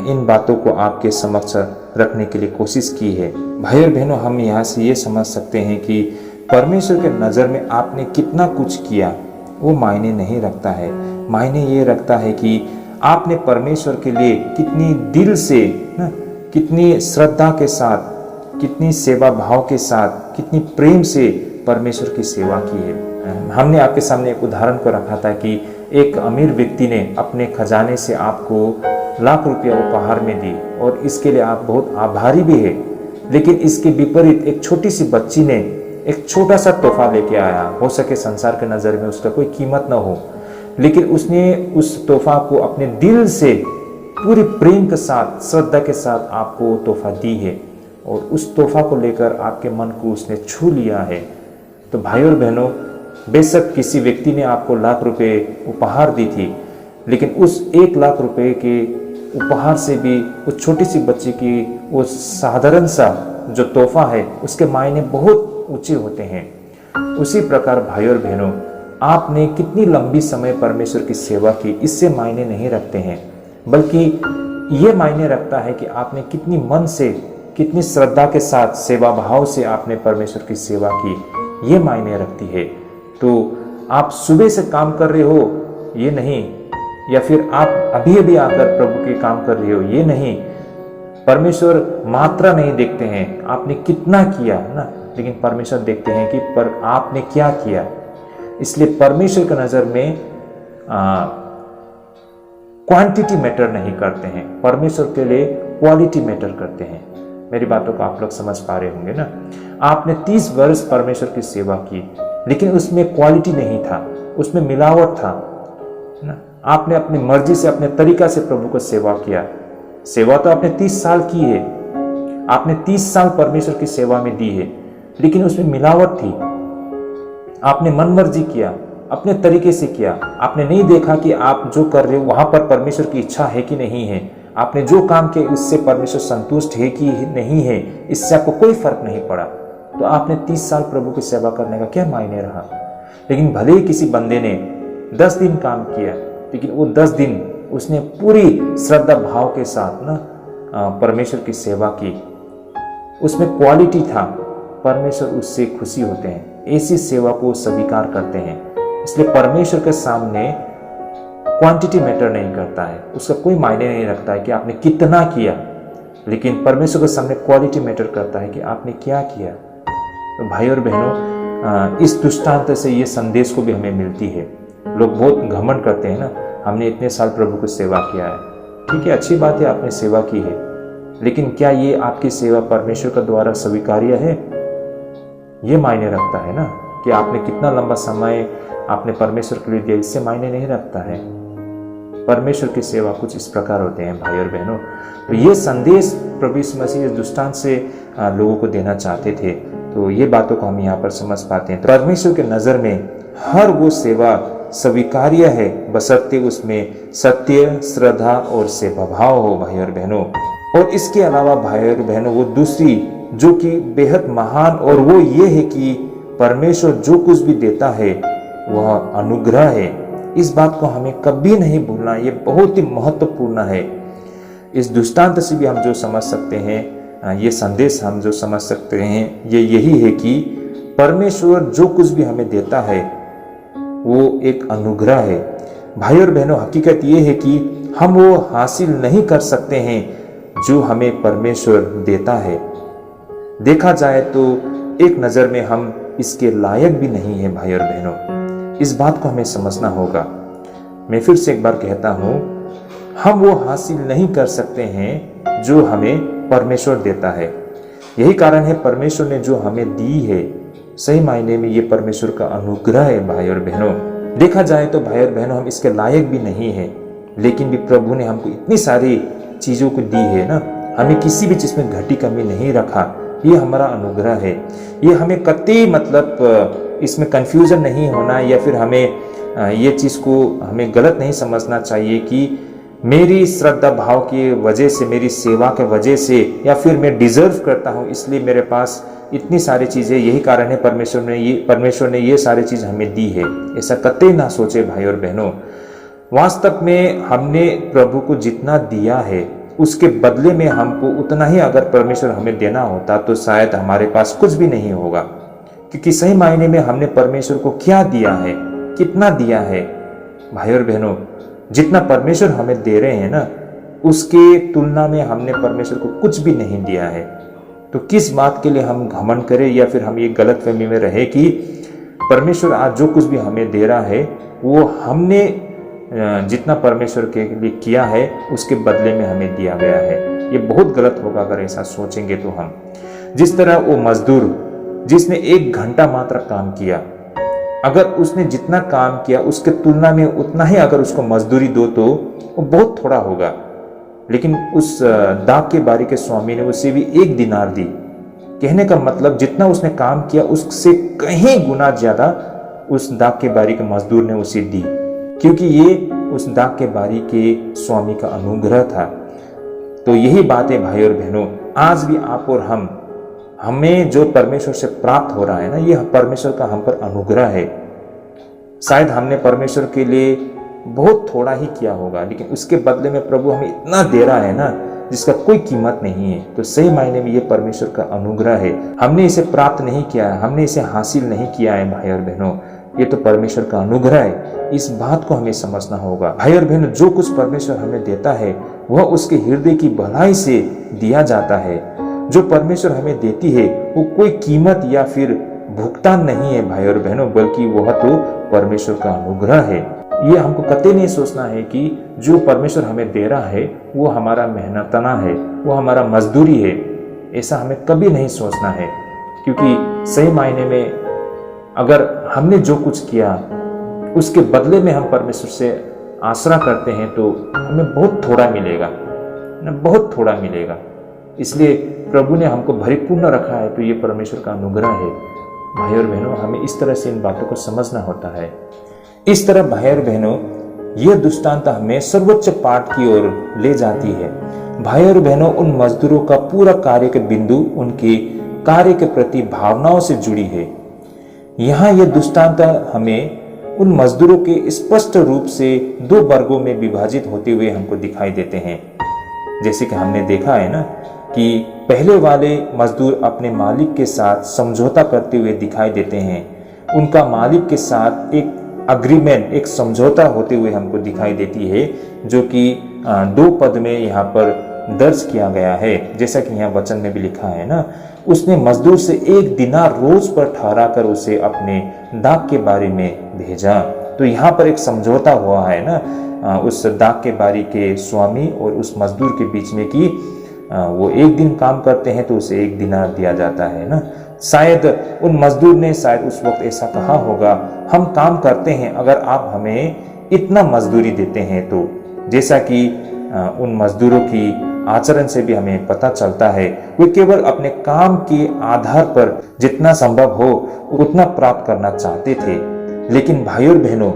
इन बातों को आपके समक्ष रखने के लिए कोशिश की है। भाई और बहनों, हम यहाँ से ये समझ सकते हैं कि परमेश्वर के नज़र में आपने कितना कुछ किया वो मायने नहीं रखता है। मायने ये रखता है कि आपने परमेश्वर के लिए कितनी दिल से ना, कितनी श्रद्धा के साथ, कितनी सेवा भाव के साथ, कितनी प्रेम से परमेश्वर की सेवा की है। हमने आपके सामने एक उदाहरण को रखा था कि एक अमीर व्यक्ति ने अपने खजाने से आपको लाख रुपया उपहार में दी और इसके लिए आप बहुत आभारी भी है, लेकिन इसके विपरीत एक छोटी सी बच्ची ने एक छोटा सा तोहफा लेके आया। हो सके संसार के नज़र में उसका कोई कीमत ना हो, लेकिन उसने उस तोहफा को अपने दिल से पूरी प्रेम के साथ, श्रद्धा के साथ आपको तोहफा दी है और उस तोहफा को लेकर आपके मन को उसने छू लिया है। तो भाई और बहनों, बेशक किसी व्यक्ति ने आपको लाख रुपए उपहार दी थी, लेकिन उस 1 लाख रुपए के उपहार से भी उस छोटी सी बच्ची की वो साधारण सा जो तोहफा है उसके मायने बहुत ऊंचे होते हैं। उसी प्रकार भाई और बहनों, आपने कितनी लंबी समय परमेश्वर की सेवा की, इससे मायने नहीं रखते हैं, बल्कि ये मायने रखता है कि आपने कितनी मन से, कितनी श्रद्धा के साथ, सेवा भाव से आपने परमेश्वर की सेवा की, ये मायने रखती है। तो आप सुबह से काम कर रहे हो ये नहीं, या फिर आप अभी अभी आकर प्रभु के काम कर रहे हो ये नहीं। परमेश्वर मात्रा नहीं देखते हैं, आपने कितना किया ना, लेकिन परमेश्वर देखते हैं कि पर आपने क्या किया। इसलिए परमेश्वर की नज़र में क्वांटिटी मैटर नहीं करते हैं, परमेश्वर के लिए क्वालिटी मैटर करते हैं। मेरी बातों को आप लोग समझ पा रहे होंगे ना। आपने 30 वर्ष परमेश्वर की सेवा की, लेकिन उसमें क्वालिटी नहीं था, उसमें मिलावट था ना। आपने अपनी मर्जी से, अपने तरीका से प्रभु को सेवा किया। सेवा तो आपने 30 साल की है, आपने 30 साल परमेश्वर की सेवा में दी है, लेकिन उसमें मिलावट थी। आपने मन मर्जी किया, अपने तरीके से किया। आपने नहीं देखा कि आप जो कर रहे हो वहां पर परमेश्वर की इच्छा है कि नहीं है। आपने जो काम किया उससे परमेश्वर संतुष्ट है कि नहीं है, इससे आपको कोई फर्क नहीं पड़ा। तो आपने 30 साल प्रभु की सेवा करने का क्या मायने रहा। लेकिन भले ही किसी बंदे ने 10 दिन काम किया, लेकिन वो 10 दिन उसने पूरी श्रद्धा भाव के साथ ना परमेश्वर की सेवा की, उसमें क्वालिटी था, परमेश्वर उससे खुशी होते हैं। ऐसी सेवा को स्वीकार करते हैं। इसलिए परमेश्वर के सामने क्वांटिटी मैटर नहीं करता है, उसका कोई मायने नहीं रखता है कि आपने कितना किया, लेकिन परमेश्वर के सामने क्वालिटी मैटर करता है कि आपने क्या किया। तो भाई और बहनों, इस दृष्टांत से ये संदेश को भी हमें मिलती है। लोग बहुत घमंड करते हैं ना, हमने इतने साल प्रभु को सेवा किया है। ठीक है, अच्छी बात है, आपने सेवा की है, लेकिन क्या ये आपकी सेवा परमेश्वर के द्वारा स्वीकार्य है? ये मायने रखता है ना कि आपने कितना लंबा समय आपने परमेश्वर के लिए दिया, इससे मायने नहीं रखता है। परमेश्वर की सेवा कुछ इस प्रकार होते हैं भाई और बहनों। तो ये संदेश प्रभु यीशु मसीह इस दृष्टांत से लोगों को देना चाहते थे। तो ये बातों को हम यहाँ पर समझ पाते हैं। तो परमेश्वर के नज़र में हर वो सेवा स्वीकार्य है, बशर्ते उसमें सत्य, श्रद्धा और सेवा भाव हो भाई और बहनों। और इसके अलावा भाई और बहनों, वो दूसरी जो कि बेहद महान, और वो ये है कि परमेश्वर जो कुछ भी देता है वह अनुग्रह है। इस बात को हमें कभी नहीं भूलना, ये बहुत ही महत्वपूर्ण है। इस दृष्टांत से भी हम जो समझ सकते हैं, ये संदेश हम जो समझ सकते हैं, ये यही है कि परमेश्वर जो कुछ भी हमें देता है वो एक अनुग्रह है। भाई और बहनों, हकीकत ये है कि हम वो हासिल नहीं कर सकते हैं जो हमें परमेश्वर देता है। देखा जाए तो एक नज़र में हम इसके लायक भी नहीं है भाई और बहनों। इस बात को हमें समझना होगा। मैं फिर से एक बार कहता हूँ, हम वो हासिल नहीं कर सकते हैं जो हमें परमेश्वर देता है। यही कारण है परमेश्वर ने जो हमें दी है, सही मायने में ये परमेश्वर का अनुग्रह है भाई और बहनों। देखा जाए तो भाई और बहनों, हम इसके लायक भी नहीं है, लेकिन भी प्रभु ने हमको इतनी सारी चीज़ों को दी है ना, हमें किसी भी चीज़ में घटी कमी नहीं रखा। ये हमारा अनुग्रह है। ये हमें कतई मतलब इसमें कंफ्यूजन नहीं होना, या फिर हमें ये चीज़ को हमें गलत नहीं समझना चाहिए कि मेरी श्रद्धा भाव की वजह से, मेरी सेवा के वजह से, या फिर मैं डिजर्व करता हूँ इसलिए मेरे पास इतनी सारी चीज़ें, यही कारण है परमेश्वर ने ये सारी चीज़ हमें दी है। ऐसा कतई ना सोचे भाई और बहनों। वास्तव में हमने प्रभु को जितना दिया है उसके बदले में हमको उतना ही अगर परमेश्वर हमें देना होता तो शायद हमारे पास कुछ भी नहीं होगा। क्योंकि सही मायने में हमने परमेश्वर को क्या दिया है, कितना दिया है भाई और बहनों। जितना परमेश्वर हमें दे रहे हैं ना, उसके तुलना में हमने परमेश्वर को कुछ भी नहीं दिया है। तो किस बात के लिए हम घमंड करें, या फिर हम ये गलतफहमी में रहे कि परमेश्वर आज जो कुछ भी हमें दे रहा है वो हमने जितना परमेश्वर के लिए किया है उसके बदले में हमें दिया गया है। ये बहुत गलत होगा अगर ऐसा सोचेंगे तो हम। जिस तरह वो मजदूर जिसने 1 घंटा मात्र काम किया, अगर उसने जितना काम किया उसके तुलना में उतना ही अगर उसको मजदूरी दो तो वो बहुत थोड़ा होगा। लेकिन उस दाख के बारी के स्वामी ने उसे भी 1 दिनार दी। कहने का मतलब जितना उसने काम किया उससे कहीं गुना ज्यादा उस दाख के बारी के मजदूर ने उसे दी, क्योंकि ये उस दाख के बारी के स्वामी का अनुग्रह था। तो यही बात है भाई और बहनों, आज भी आप और हमें जो परमेश्वर से प्राप्त हो रहा है ना, ये परमेश्वर का हम पर अनुग्रह है। शायद हमने परमेश्वर के लिए बहुत थोड़ा ही किया होगा, लेकिन उसके बदले में प्रभु हमें इतना दे रहा है ना जिसका कोई कीमत नहीं है। तो सही मायने में ये परमेश्वर का अनुग्रह है। हमने इसे प्राप्त नहीं किया है, हमने इसे हासिल नहीं किया है भाई और बहनों, ये तो परमेश्वर का अनुग्रह है। इस बात को हमें समझना होगा भाई और बहनों। जो कुछ परमेश्वर हमें देता है वह उसके हृदय की भलाई से दिया जाता है। जो परमेश्वर हमें देती है वो कोई कीमत या फिर भुगतान नहीं है भाई और बहनों, बल्कि वह तो परमेश्वर का अनुग्रह है। ये हमको कतई नहीं सोचना है कि जो परमेश्वर हमें दे रहा है वो हमारा मेहनतना है, वो हमारा मजदूरी है। ऐसा हमें कभी नहीं सोचना है, क्योंकि सही मायने में अगर हमने जो कुछ किया उसके बदले में हम परमेश्वर से आसरा करते हैं तो हमें बहुत थोड़ा मिलेगा ना, बहुत थोड़ा मिलेगा। इसलिए प्रभु ने हमको भरिपूर्ण रखा है, तो ये परमेश्वर का अनुग्रह है भाई और बहनों। हमें इस तरह से इन बातों को समझना होता है। इस तरह भाई और बहनों, यह दृष्टांत हमें सर्वोच्च पाठ की ओर ले जाती है। भाई और बहनों, उन मजदूरों का पूरा कार्य के बिंदु उनके कार्य के प्रति भावनाओं से जुड़ी है। यहाँ यह दृष्टांत हमें उन मजदूरों के स्पष्ट रूप से 2 वर्गों में विभाजित होते हुए हमको दिखाई देते हैं। जैसे कि हमने देखा है ना कि पहले वाले मजदूर अपने मालिक के साथ समझौता करते हुए दिखाई देते हैं। उनका मालिक के साथ एक अग्रीमेंट, एक समझौता होते हुए हमको दिखाई देती है, जो कि 2 पद में यहाँ पर दर्ज किया गया है। जैसा कि यहाँ वचन में भी लिखा है ना, उसने मजदूर से 1 दिनार रोज पर ठहरा कर उसे अपने दाख के बारी में भेजा। तो यहाँ पर एक समझौता हुआ है ना उस दाख के बारी के स्वामी और उस मजदूर के बीच में कि वो 1 दिन काम करते हैं तो उसे 1 दिनार दिया जाता है ना। शायद उन मजदूर ने शायद उस वक्त ऐसा कहा होगा, हम काम करते हैं, अगर आप हमें इतना मजदूरी देते हैं तो। जैसा कि उन मजदूरों की आचरण से भी हमें पता चलता है, वे केवल अपने काम के आधार पर जितना संभव हो उतना प्राप्त करना चाहते थे। लेकिन भाइयों और बहनों,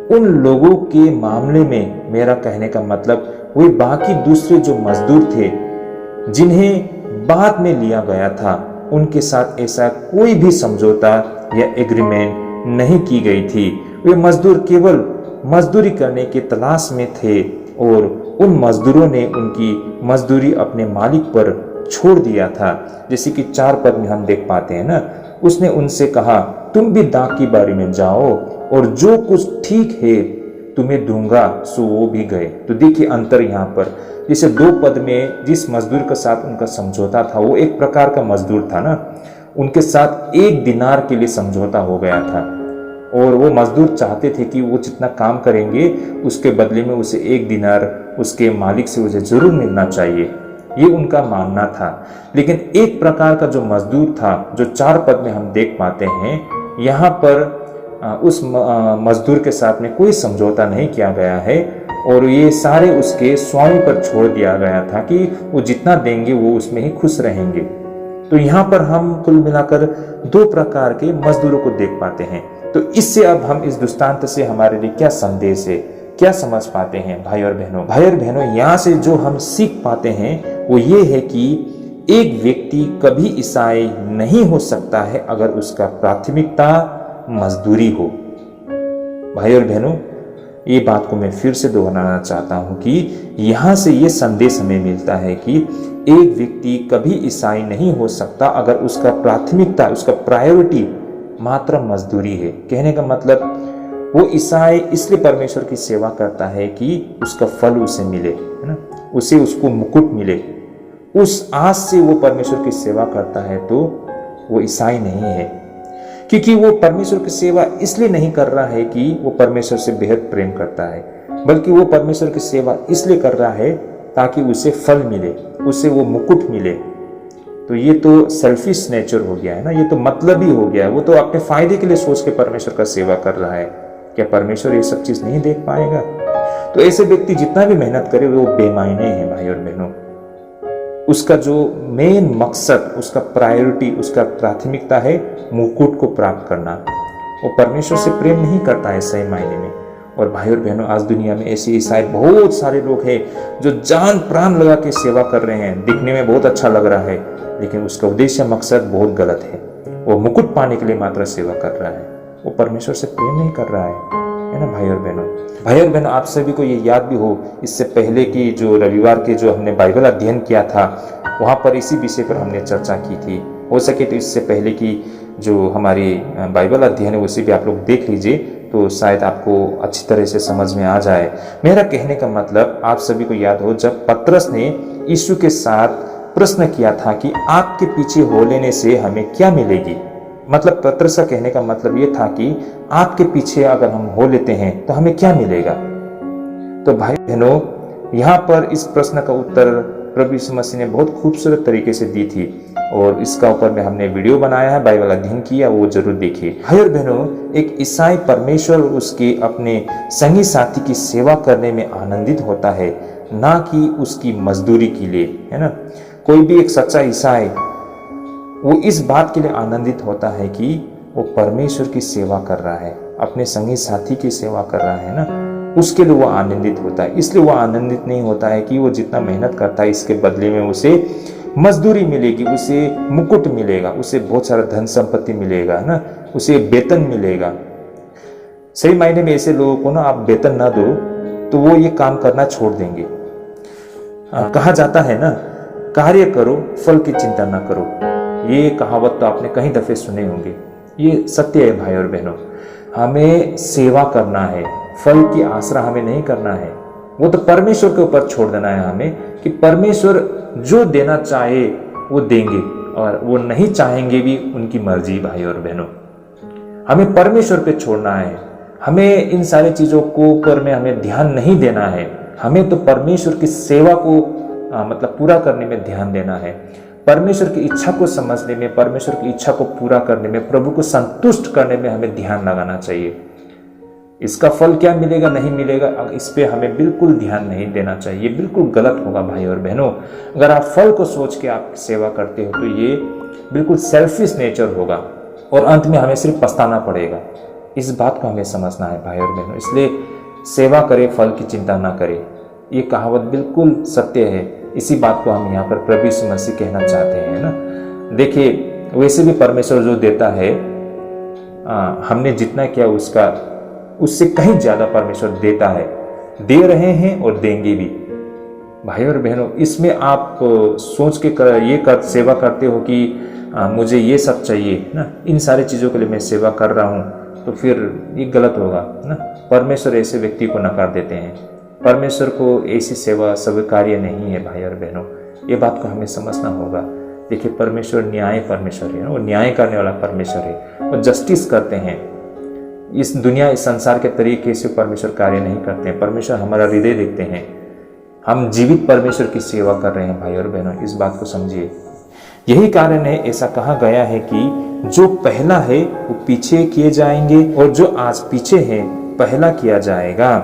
उन लोगों के मामले में मेरा कहने का मतलब, वे बाकी दूसरे जो मजदूर थे जिन्हें बाद में लिया गया था, उनके साथ ऐसा कोई भी समझौता या एग्रीमेंट नहीं की गई थी। वे मजदूर केवल मजदूरी करने की तलाश में थे और उन मजदूरों ने उनकी मजदूरी अपने मालिक पर छोड़ दिया था। जैसे कि 4 पद में हम देख पाते हैं ना, उसने उनसे कहा, तुम भी दाख की बारी में जाओ और जो कुछ ठीक है तुम्हें दूंगा। सो वो भी गए। तो देखिए अंतर यहाँ पर, जैसे 2 पद में जिस मजदूर के साथ उनका समझौता था, वो एक प्रकार का मजदूर था ना, उनके साथ 1 दिनार के लिए समझौता हो गया था और वो मजदूर चाहते थे कि वो जितना काम करेंगे उसके बदले में उसे 1 दिनार उसके मालिक से उसे जरूर मिलना चाहिए, ये उनका मानना था। लेकिन एक प्रकार का जो मजदूर था, जो 4 पद में हम देख पाते हैं, यहाँ पर उस मजदूर के साथ में कोई समझौता नहीं किया गया है और ये सारे उसके स्वामी पर छोड़ दिया गया था कि वो जितना देंगे वो उसमें ही खुश रहेंगे। तो यहाँ पर हम कुल मिलाकर 2 प्रकार के मजदूरों को देख पाते हैं। तो इससे अब हम इस दृष्टांत से हमारे लिए क्या संदेश है, क्या समझ पाते हैं भाई और बहनों? यहाँ से जो हम सीख पाते हैं वो ये है कि एक व्यक्ति कभी ईसाई नहीं हो सकता है अगर उसका प्राथमिकता मजदूरी हो। भाई और बहनों, ये बात को मैं फिर से दोहराना चाहता हूं कि यहां से ये संदेश हमें मिलता है कि एक व्यक्ति कभी ईसाई नहीं हो सकता अगर उसका प्राथमिकता, उसका प्रायोरिटी मात्र मजदूरी है। कहने का मतलब वो ईसाई इसलिए परमेश्वर की सेवा करता है कि उसका फल उसे मिले, है ना, उसे उसको मुकुट मिले। उस आस से वो परमेश्वर की सेवा करता है तो वो ईसाई नहीं है, क्योंकि वो परमेश्वर की सेवा इसलिए नहीं कर रहा है कि वो परमेश्वर से बेहद प्रेम करता है, बल्कि वो परमेश्वर की सेवा इसलिए कर रहा है ताकि उसे फल मिले, उसे वो मुकुट मिले। तो ये तो सेल्फिश नेचर हो गया है ना, ये तो मतलबी हो गया है। वो तो अपने फायदे के लिए सोच के परमेश्वर का सेवा कर रहा है। क्या परमेश्वर ये सब चीज नहीं देख पाएगा? तो ऐसे व्यक्ति जितना भी मेहनत करे वो बेमायने है भाई और बहनों। उसका जो मेन मकसद, उसका प्रायोरिटी, उसका प्राथमिकता है मुकुट को प्राप्त करना। वो परमेश्वर से प्रेम नहीं करता है सही मायने में। और भाई और बहनों, आज दुनिया में ऐसे ईसाई बहुत सारे लोग हैं जो जान प्राण लगा के सेवा कर रहे हैं। दिखने में बहुत अच्छा लग रहा है, लेकिन उसका उद्देश्य, मकसद बहुत गलत है। वो मुकुट पाने के लिए मात्र सेवा कर रहा है, वो परमेश्वर से प्रेम नहीं कर रहा है ना भाई और बहनों। भाई और बहनों, आप सभी को ये याद भी हो, इससे पहले की जो रविवार के जो हमने बाइबल अध्ययन किया था, वहाँ पर इसी विषय पर हमने चर्चा की थी। हो सके तो इससे पहले की जो हमारी बाइबल अध्ययन है उसे भी आप लोग देख लीजिए, तो शायद आपको अच्छी तरह से समझ में आ जाए। मेरा कहने का मतलब, आप सभी को याद हो जब पतरस ने यीशु के साथ प्रश्न किया था कि आपके पीछे हो लेने से हमें क्या मिलेगी। मतलब पतरस का कहने का मतलब ये था कि आपके पीछे अगर हम हो लेते हैं तो हमें क्या मिलेगा। तो भाई बहनों, यहाँ पर इस प्रश्न का उत्तर प्रभु यीशु मसीह ने बहुत खूबसूरत तरीके से दी थी और इसका ऊपर में हमने वीडियो बनाया है, बाइबल अध्ययन किया, वो जरूर देखिए। भाई और बहनों, एक ईसाई परमेश्वर उसके अपने संगी साथी की सेवा करने में आनंदित होता है, ना कि उसकी मजदूरी के लिए, है ना। कोई भी एक सच्चा ईसाई वो इस बात के लिए आनंदित होता है कि वो परमेश्वर की सेवा कर रहा है, अपने संगी साथी की सेवा कर रहा है ना, उसके लिए वो आनंदित होता है। इसलिए वो आनंदित नहीं होता है कि वो जितना मेहनत करता है इसके बदले में उसे मजदूरी मिलेगी, उसे मुकुट मिलेगा, उसे बहुत सारा धन संपत्ति मिलेगा, है ना, उसे वेतन मिलेगा। सही मायने में ऐसे लोगों को ना आप वेतन ना दो तो वो ये काम करना छोड़ देंगे। कहा जाता है ना, कार्य करो फल की चिंता ना करो। ये कहावत तो आपने कई दफे सुने होंगे, ये सत्य है भाई और बहनों। हमें सेवा करना है, फल की आसरा हमें नहीं करना है। वो तो परमेश्वर के ऊपर छोड़ देना है हमें कि परमेश्वर जो देना चाहे वो देंगे, और वो नहीं चाहेंगे भी उनकी मर्जी। भाई और बहनों, हमें परमेश्वर पे छोड़ना है। हमें इन सारी चीजों को पर में हमें ध्यान नहीं देना है। हमें तो परमेश्वर की सेवा को मतलब पूरा करने में ध्यान देना है। परमेश्वर की इच्छा को समझने में, परमेश्वर की इच्छा को पूरा करने में, प्रभु को संतुष्ट करने में हमें ध्यान लगाना चाहिए। इसका फल क्या मिलेगा नहीं मिलेगा, इस पे हमें बिल्कुल ध्यान नहीं देना चाहिए। बिल्कुल गलत होगा भाई और बहनों। अगर आप फल को सोच के आप सेवा करते हो तो ये बिल्कुल सेल्फिश नेचर होगा और अंत में हमें सिर्फ पछताना पड़ेगा। इस बात को हमें समझना है भाई और बहनों। इसलिए सेवा करें, फल की चिंता ना करें। ये कहावत बिल्कुल सत्य है। इसी बात को हम यहाँ पर प्रभु यीशु मसीह कहना चाहते हैं ना। देखिए, वैसे भी परमेश्वर जो देता है, हमने जितना किया उससे कहीं ज्यादा परमेश्वर देता है, दे रहे हैं और देंगे भी। भाई और बहनों, इसमें आप सोच के सेवा करते हो कि मुझे ये सब चाहिए ना, इन सारी चीजों के लिए मैं सेवा कर रहा हूं, तो फिर ये गलत होगा ना। परमेश्वर ऐसे व्यक्ति को नकार देते हैं। परमेश्वर को ऐसी सेवा स्वीकार्य नहीं है भाई और बहनों। ये बात को हमें समझना होगा। देखिए, परमेश्वर न्याय परमेश्वर है, वो न्याय करने वाला परमेश्वर है। वो जस्टिस करते हैं। इस दुनिया, इस संसार के तरीके से परमेश्वर कार्य नहीं करते हैं। परमेश्वर हमारा हृदय देखते हैं। हम जीवित परमेश्वर की सेवा कर रहे हैं भाई और बहनों, इस बात को समझिए। यही कारण है, ऐसा कहा गया है कि जो पहला है वो पीछे किए जाएंगे और जो आज पीछे है पहला किया जाएगा।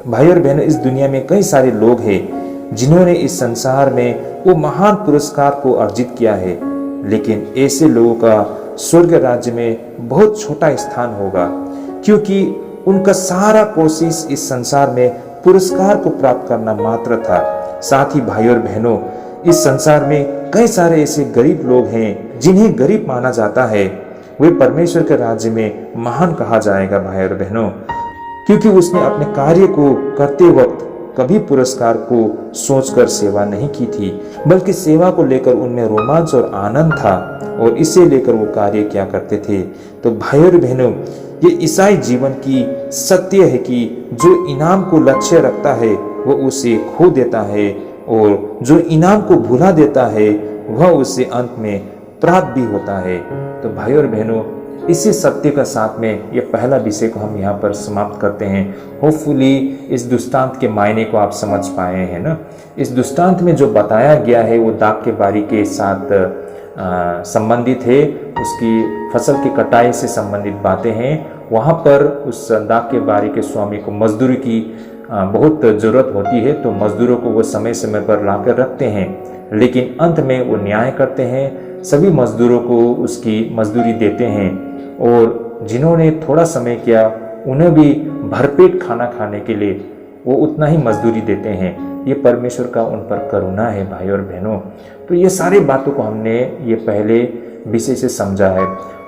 भाई और बहनों, इस दुनिया में कई सारे लोग हैं जिन्होंने इस संसार में वो महान पुरस्कार को अर्जित किया है, लेकिन ऐसे लोगों का स्वर्ग राज्य में बहुत छोटा स्थान होगा, क्योंकि उनका सारा कोशिश इस संसार में पुरस्कार को प्राप्त करना मात्र था। साथ ही भाई और बहनों, इस संसार में कई सारे ऐसे गरीब लोग हैं जिन्हें गरीब माना जाता है। वे परमेश्वर के राज्य में महान कहा जाएगा भाई और बहनों, क्योंकि उसने अपने कार्य को करते वक्त कभी पुरस्कार को सोचकर सेवा नहीं की थी, बल्कि सेवा को लेकर उनमें रोमांच और आनंद था और इसे लेकर वो कार्य क्या करते थे। तो भाई और बहनों, ये ईसाई जीवन की सत्य है कि जो इनाम को लक्ष्य रखता है वो उसे खो देता है, और जो इनाम को भुला देता है वह उससे अंत में प्राप्त भी होता है। तो भाई और बहनों, इसी सत्य का साथ में ये पहला विषय को हम यहाँ पर समाप्त करते हैं। होपफुली इस दृष्टांत के मायने को आप समझ पाए हैं ना। इस दृष्टांत में जो बताया गया है वो दाख के बारी के साथ संबंधित है, उसकी फसल की कटाई से संबंधित बातें हैं। वहाँ पर उस दाख के बारी के स्वामी को मजदूरी की बहुत ज़रूरत होती है, तो मजदूरों को वो समय समय पर लाकर रखते हैं, लेकिन अंत में वो न्याय करते हैं, सभी मजदूरों को उसकी मजदूरी देते हैं, और जिन्होंने थोड़ा समय किया उन्हें भी भरपेट खाना खाने के लिए वो उतना ही मजदूरी देते हैं। ये परमेश्वर का उन पर करुणा है भाई और बहनों। तो ये सारी बातों को हमने ये पहले विषय से समझा है,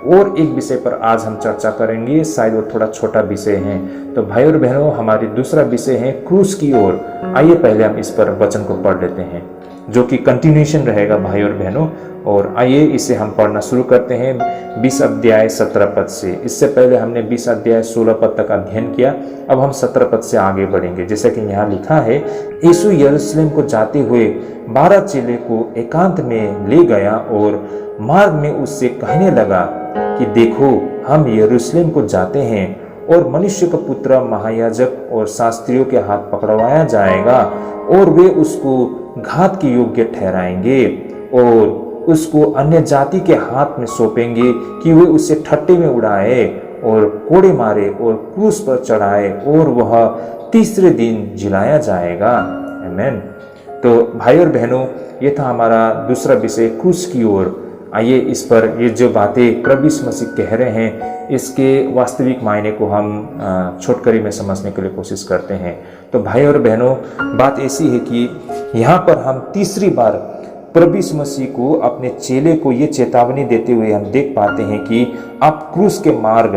और एक विषय पर आज हम चर्चा करेंगे, शायद वो थोड़ा छोटा विषय है। तो भाई और बहनों, हमारी दूसरा विषय है क्रूस की ओर। आइए पहले हम इस पर वचन को पढ़ लेते हैं, जो कि कंटिन्यूएशन रहेगा भाई और बहनों। और आइए इसे हम पढ़ना शुरू करते हैं 20 अध्याय 17 पद से। इससे पहले हमने 20 अध्याय 16 पद तक अध्ययन किया, अब हम 17 पद से आगे बढ़ेंगे। जैसे कि यहाँ लिखा है, यीशु यरूशलेम को जाते हुए 12 चेले को एकांत में ले गया और मार्ग में उससे कहने लगा कि देखो, हम यरूशलेम को जाते हैं और मनुष्य का पुत्र महायाजक और शास्त्रियों के हाथ पकड़वाया जाएगा, और वे उसको घात के योग्य ठहराएंगे और उसको अन्य जाति के हाथ में सौंपेंगे कि वे उसे ठट्टे में उड़ाए और कोड़े मारे और क्रूस पर चढ़ाए, और वह तीसरे दिन जिलाया जाएगा। आमीन। तो भाई और बहनों, ये था हमारा दूसरा विषय, क्रूस की ओर। आइए इस पर ये जो बातें प्रभु यीशु मसीह कह रहे हैं, इसके वास्तविक मायने को हम छोटकरी में समझने के लिए कोशिश करते हैं। तो भाई और बहनों, बात ऐसी है कि यहाँ पर हम तीसरी बार प्रभु यीशु मसीह को अपने चेले को ये चेतावनी देते हुए हम देख पाते हैं कि अब क्रूस के मार्ग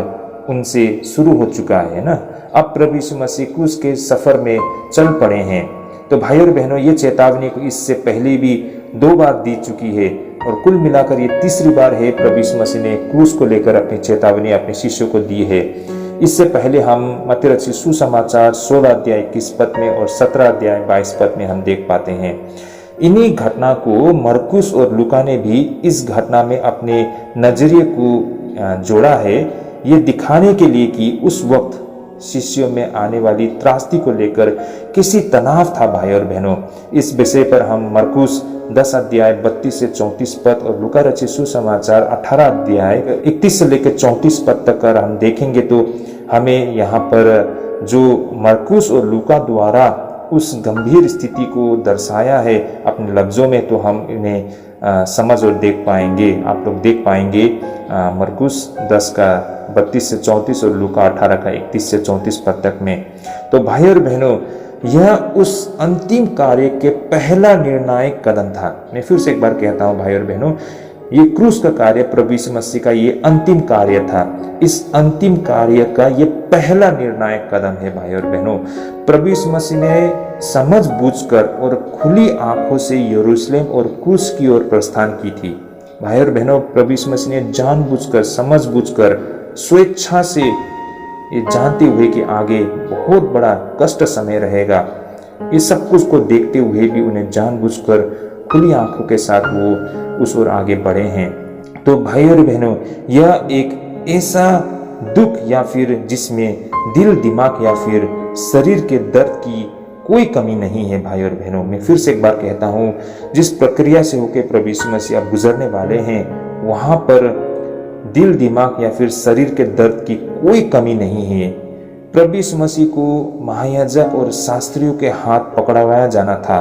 उनसे शुरू हो चुका है ना। अब प्रभु यीशु मसीह क्रूस के सफर में चल पड़े हैं। तो भाई और बहनों, ये चेतावनी को इससे पहले भी 2 बार दी चुकी है, और कुल मिलाकर ये तीसरी बार है प्रभु यीशु मसीह ने क्रूस को लेकर अपनी चेतावनी अपने शिष्यों को दी है। इससे पहले हम मत्ती रचित सुसमाचार 16 अध्याय 21 पद में और 17 अध्याय 22 पद में हम देख पाते हैं। इन्हीं घटना को मरकुस और लूका ने भी इस घटना में अपने नजरिए को जोड़ा है, ये दिखाने के लिए कि उस वक्त शिष्यों में आने वाली त्रासदी को लेकर किसी तनाव था। भाई और बहनों, इस विषय पर हम मरकुस 10 अध्याय 32 से 34 पद और लूका रचित सुसमाचार 18 अध्याय 31 से लेकर 34 पद तक कर हम देखेंगे तो हमें यहाँ पर जो मरकुस और लूका द्वारा उस गंभीर स्थिति को दर्शाया है अपने लफ्जों में, तो हम इन्हें समझ और देख पाएंगे। आप लोग देख पाएंगे मरकुस 10 का 32 से 34 और लूका 18 का 31 से 34 पद तक में। तो भाई और बहनों, यह उस अंतिम कार्य के पहला निर्णायक कदम था। मैं फिर से एक बार कहता हूं भाई और बहनों, ये क्रूस का कार्य प्रभु यीशु मसीह का ये अंतिम कार्य था। इस अंतिम कार्य का ये पहला निर्णायक कदम है। भाई और बहनों, प्रभु यीशु मसीह ने समझ बूझकर और खुली आंखों से यरूशलेम और क्रूस की ओर प्रस्थान की थी। भाई और बहनों, प्रभु यीशु मसीह ने जानबूझकर, समझ बूझकर, स्वेच्छा से, ये जानते हुए कि आगे बहुत बड़ा कष्ट समय रहेगा, ये सब कुछ को देखते हुए भी उन्हें जानबूझकर खुली आंखों के साथ वो उस ओर आगे बढ़े हैं। तो भाई और बहनों, यह एक ऐसा दुख या फिर जिसमें दिल, दिमाग या फिर शरीर के दर्द की कोई कमी नहीं है। भाई और बहनों, मैं फिर से एक बार कहता हूँ, जिस प्रक्रिया से होकर प्रभु यीशु मसीह आप गुजरने वाले हैं, वहां पर दिल, दिमाग या फिर शरीर के दर्द की कोई कमी नहीं है। प्रभु यीशु मसीह को महायाजक और शास्त्रियों के हाथ पकड़वाया जाना था।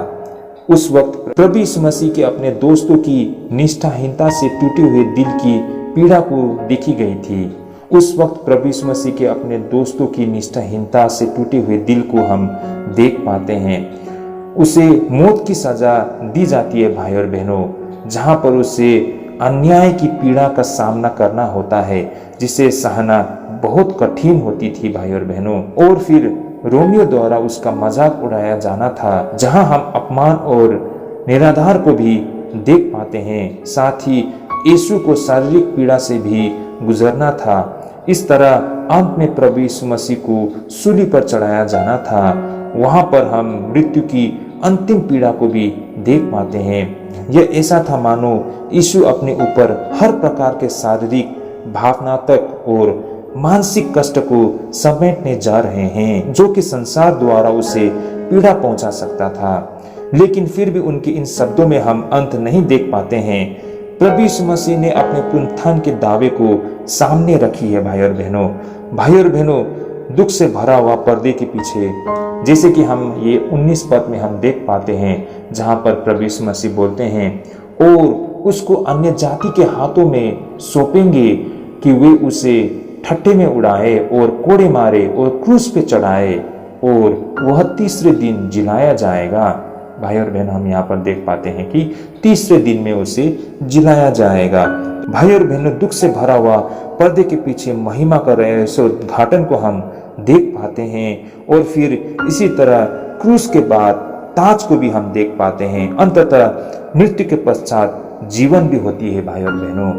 उस वक्त प्रभु यीशु मसीह के अपने दोस्तों की निष्ठाहीनता से टूटे हुए दिल की पीड़ा को देखी गई थी। उस वक्त प्रभु यीशु मसीह के अपने दोस्तों की निष्ठाहीनता से टूटे हुए दिल को हम देख पाते हैं। उसे मौत की सजा दी जाती है। भाई और बहनों, जहां पर उसे अन्याय की पीड़ा का सामना करना होता है, जिसे सहना बहुत कठिन होती थी। भाई और बहनों, और फिर रोमियो द्वारा उसका मजाक उड़ाया जाना था, जहां हम अपमान और निराधार को भी देख पाते हैं। साथ ही यीशु को शारीरिक पीड़ा से भी गुजरना था। इस तरह अंत में प्रभु यीशु मसीह को सूली पर चढ़ाया जाना था। वहां पर हम मृत्यु की अंतिम पीड़ा को भी देख पाते हैं। यह ऐसा था मानो यीशु अपने ऊपर हर प्रकार के शारीरिक, भावनात्मक और मानसिक कष्ट को समेटने जा रहे हैं, जो कि संसार द्वारा उसे पीड़ा पहुंचा सकता था। लेकिन फिर भी उनके इन शब्दों में हम अंत नहीं देख पाते हैं। प्रभु यीशु मसीह ने अपने पुनरुत्थान के दावे को सामने रखी है। भाई और बहनों, दुख से भरा हुआ पर्दे के पीछे, जैसे कि हम ये 19 पद में हम देख पाते हैं, जहां पर प्रभु यीशु मसीह बोलते हैं, और उसको अन्य जाति के हाथों में सौंपेंगे कि वे उसे ठट्ठे में उड़ाए और कोड़े मारे और क्रूस पे चढ़ाए, और वह तीसरे दिन जिलाया जाएगा। भाई और बहन, हम यहाँ पर देख पाते हैं कि तीसरे दिन में उसे जिलाया जाएगा। भाई और बहनों, दुख से भरा हुआ पर्दे के पीछे महिमा का रहस्य उद्घाटन को हम देख पाते हैं, और फिर इसी तरह क्रूस के बाद ताज को भी हम देख पाते हैं। अंततः मृत्यु के पश्चात जीवन भी होती है। भाई और बहनों,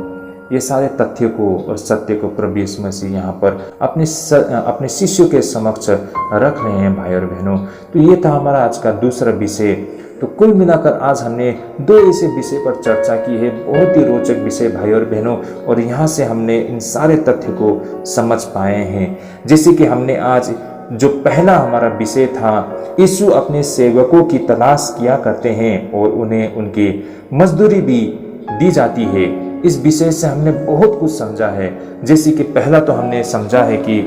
ये सारे तथ्यों को और सत्य को प्रभु यीशु मसीह यहाँ पर अपने शिष्यों के समक्ष रख रहे हैं। भाई और बहनों, तो ये था हमारा आज का दूसरा विषय। तो कुल मिलाकर आज हमने 2 ऐसे विषय पर चर्चा की है, बहुत ही रोचक विषय भाई और बहनों, और यहाँ से हमने इन सारे तथ्य को समझ पाए हैं। जैसे कि हमने आज जो पहला हमारा विषय था, यीशु अपने सेवकों की तलाश किया करते हैं और उन्हें उनकी मजदूरी भी दी जाती है। इस विषय से हमने बहुत कुछ समझा है। जैसे कि पहला तो हमने समझा है कि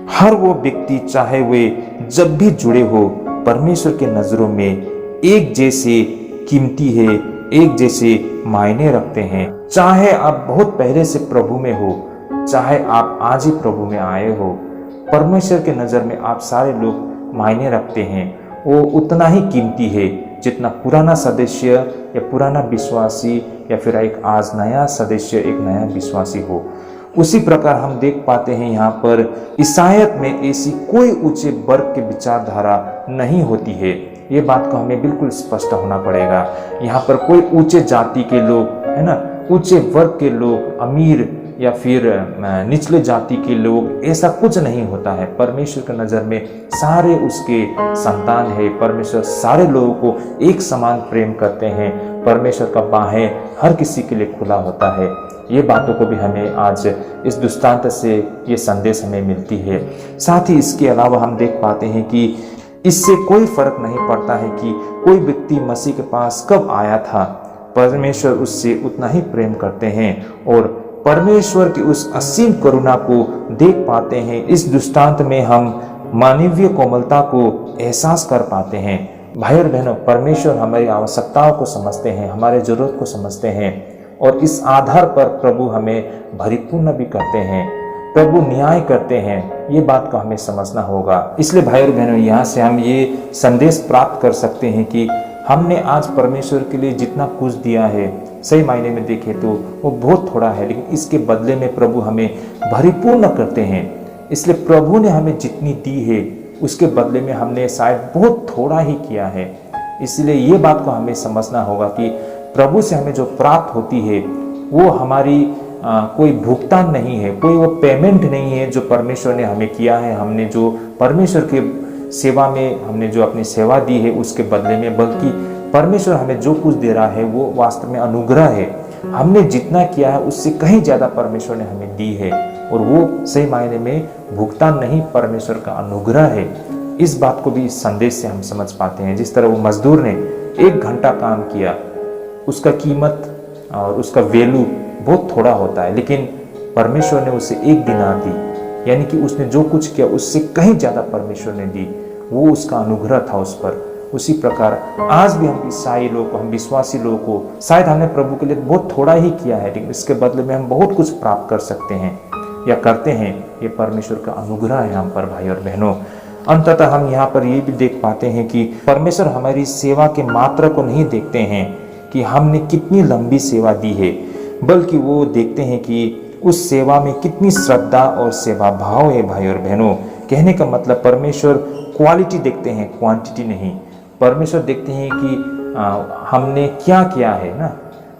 हर वो व्यक्ति, चाहे वे जब भी जुड़े हो, परमेश्वर के नजरों में एक जैसे कीमती है, एक जैसे मायने रखते हैं। चाहे आप बहुत पहले से प्रभु में हो, चाहे आप आज ही प्रभु में आए हो, परमेश्वर के नजर में आप सारे लोग मायने रखते हैं। वो उतना ही कीमती है जितना पुराना सदस्य या पुराना विश्वासी या फिर एक आज नया सदस्य, एक नया विश्वासी हो। उसी प्रकार हम देख पाते हैं यहाँ पर ईसाईयत में ऐसी कोई ऊंचे वर्ग की विचारधारा नहीं होती है। ये बात को हमें बिल्कुल स्पष्ट होना पड़ेगा। यहाँ पर कोई ऊंचे जाति के लोग, है ना, ऊंचे वर्ग के लोग, अमीर या फिर निचले जाति के लोग, ऐसा कुछ नहीं होता है। परमेश्वर की नज़र में सारे उसके संतान है। परमेश्वर सारे लोगों को एक समान प्रेम करते हैं। परमेश्वर का बाहें हर किसी के लिए खुला होता है। ये बातों को भी हमें आज इस दृष्टांत से ये संदेश हमें मिलती है। साथ ही इसके अलावा हम देख पाते हैं कि इससे कोई फर्क नहीं पड़ता है कि कोई व्यक्ति मसीह के पास कब आया था, परमेश्वर उससे उतना ही प्रेम करते हैं और परमेश्वर की उस असीम करुणा को देख पाते हैं। इस दृष्टांत में हम मानवीय कोमलता को एहसास कर पाते हैं। भाई और बहनों, परमेश्वर हमारी आवश्यकताओं को समझते हैं, हमारे जरूरत को समझते हैं और इस आधार पर प्रभु हमें भरिपूर्ण भी करते हैं, प्रभु न्याय करते हैं। ये बात को हमें समझना होगा। इसलिए भाई और बहनों, यहाँ से हम ये संदेश प्राप्त कर सकते हैं कि हमने आज परमेश्वर के लिए जितना कुछ दिया है, सही मायने में देखें तो वो बहुत थोड़ा है, लेकिन इसके बदले में प्रभु हमें भरिपूर्ण करते हैं। इसलिए प्रभु ने हमें जितनी दी है उसके बदले में हमने शायद बहुत थोड़ा ही किया है। इसलिए ये बात को हमें समझना होगा कि प्रभु से हमें जो प्राप्त होती है वो हमारी कोई भुगतान नहीं है, कोई वो पेमेंट नहीं है जो परमेश्वर ने हमें किया है। हमने जो परमेश्वर के सेवा में हमने जो अपनी सेवा दी है उसके बदले में, बल्कि परमेश्वर हमें जो कुछ दे रहा है वो वास्तव में अनुग्रह है। हमने जितना किया है उससे कहीं ज़्यादा परमेश्वर ने हमें दी है और वो सही मायने में भुगतान नहीं, परमेश्वर का अनुग्रह है। इस बात को भी इस संदेश से हम समझ पाते हैं। जिस तरह वो मजदूर ने 1 घंटा काम किया, उसका कीमत और उसका वैल्यू बहुत थोड़ा होता है, लेकिन परमेश्वर ने उसे 1 दिनार दी, यानी कि उसने जो कुछ किया उससे कहीं ज़्यादा परमेश्वर ने दी। वो उसका अनुग्रह था उस पर। उसी प्रकार आज भी हम ईसाई लोग को, हम विश्वासी लोगों को, शायद हमने प्रभु के लिए बहुत थोड़ा ही किया है, लेकिन इसके बदले में हम बहुत कुछ प्राप्त कर सकते हैं या करते हैं। ये परमेश्वर का अनुग्रह है हम पर भाई और बहनों। अंततः हम यहाँ पर ये भी देख पाते हैं कि परमेश्वर हमारी सेवा के मात्रा को नहीं देखते हैं कि हमने कितनी लंबी सेवा दी है, बल्कि वो देखते हैं कि उस सेवा में कितनी श्रद्धा और सेवा भाव है। भाई और बहनों, कहने का मतलब परमेश्वर क्वालिटी देखते हैं, क्वांटिटी नहीं। परमेश्वर देखते हैं कि हमने क्या किया है ना,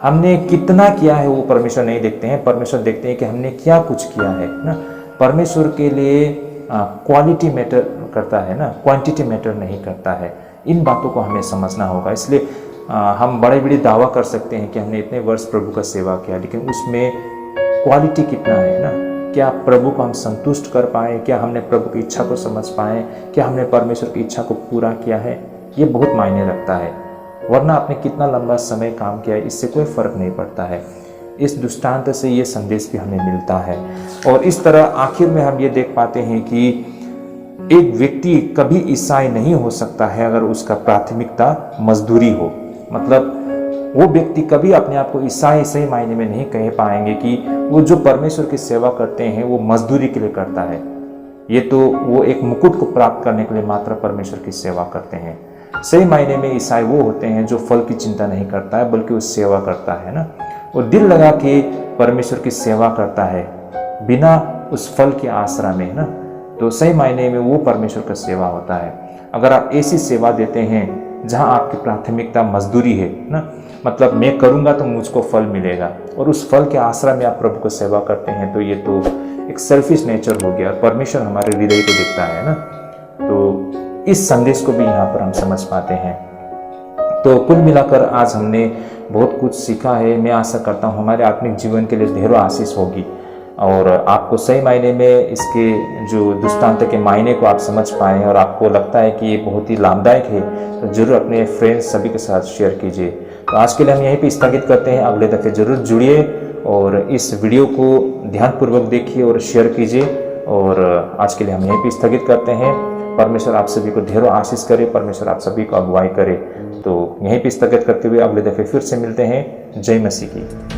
हमने कितना किया है, वो परमेश्वर नहीं देखते हैं। परमेश्वर देखते हैं कि हमने क्या कुछ किया है ना। परमेश्वर के लिए क्वालिटी मैटर करता है ना, क्वांटिटी मैटर नहीं करता है। इन बातों को हमें समझना होगा। इसलिए हम बड़े बड़े दावा कर सकते हैं कि हमने इतने वर्ष प्रभु का सेवा किया, लेकिन उसमें क्वालिटी कितना है ना। क्या प्रभु को हम संतुष्ट कर पाए? क्या हमने प्रभु की इच्छा को समझ पाए? क्या हमने परमेश्वर की इच्छा को पूरा किया है? ये बहुत मायने रखता है। वरना आपने कितना लंबा समय काम किया है, इससे कोई फर्क नहीं पड़ता है। इस दृष्टांत से ये संदेश भी हमें मिलता है। और इस तरह आखिर में हम ये देख पाते हैं कि एक व्यक्ति कभी ईसाई नहीं हो सकता है अगर उसका प्राथमिकता मजदूरी हो। मतलब वो व्यक्ति कभी अपने आप को ईसाई सही मायने में नहीं कह पाएंगे कि वो जो परमेश्वर की सेवा करते हैं वो मजदूरी के लिए करता है। ये तो वो एक मुकुट को प्राप्त करने के लिए मात्र परमेश्वर की सेवा करते हैं। सही मायने में ईसाई वो होते हैं जो फल की चिंता नहीं करता है, बल्कि उस सेवा करता है ना। वो दिल लगा के परमेश्वर की सेवा करता है बिना उस फल के आसरा में ना। तो सही मायने में वो परमेश्वर का सेवा होता है। अगर आप ऐसी सेवा देते हैं जहां आपकी प्राथमिकता मजदूरी है ना, मतलब मैं करूंगा तो मुझको फल मिलेगा, और उस फल के आसरा में आप प्रभु को सेवा करते हैं, तो ये तो एक सेल्फिश नेचर हो गया। परमेश्वर हमारे हृदय को देखता है ना। तो इस संदेश को भी यहाँ पर हम समझ पाते हैं। तो कुल मिलाकर आज हमने बहुत कुछ सीखा है। मैं आशा करता हूँ हमारे आत्मिक जीवन के लिए ढेरों आशीष होगी और आपको सही मायने में इसके जो दृष्टांत के मायने को आप समझ पाएँ और आपको लगता है कि ये बहुत ही लाभदायक है, तो जरूर अपने फ्रेंड्स सभी के साथ शेयर कीजिए। तो आज के लिए हम यहीं पे स्थगित करते हैं। अगले दफ़े जरूर जुड़िए और इस वीडियो को ध्यानपूर्वक देखिए और शेयर कीजिए। और आज के लिए हम यहीं पे स्थगित करते हैं। परमेश्वर आप सभी को ढेरों आशीष करे, परमेश्वर आप सभी को अगुवाई करे। तो यहीं पे स्थगित करते हुए अगले दफ़े फिर से मिलते हैं। जय मसीह की।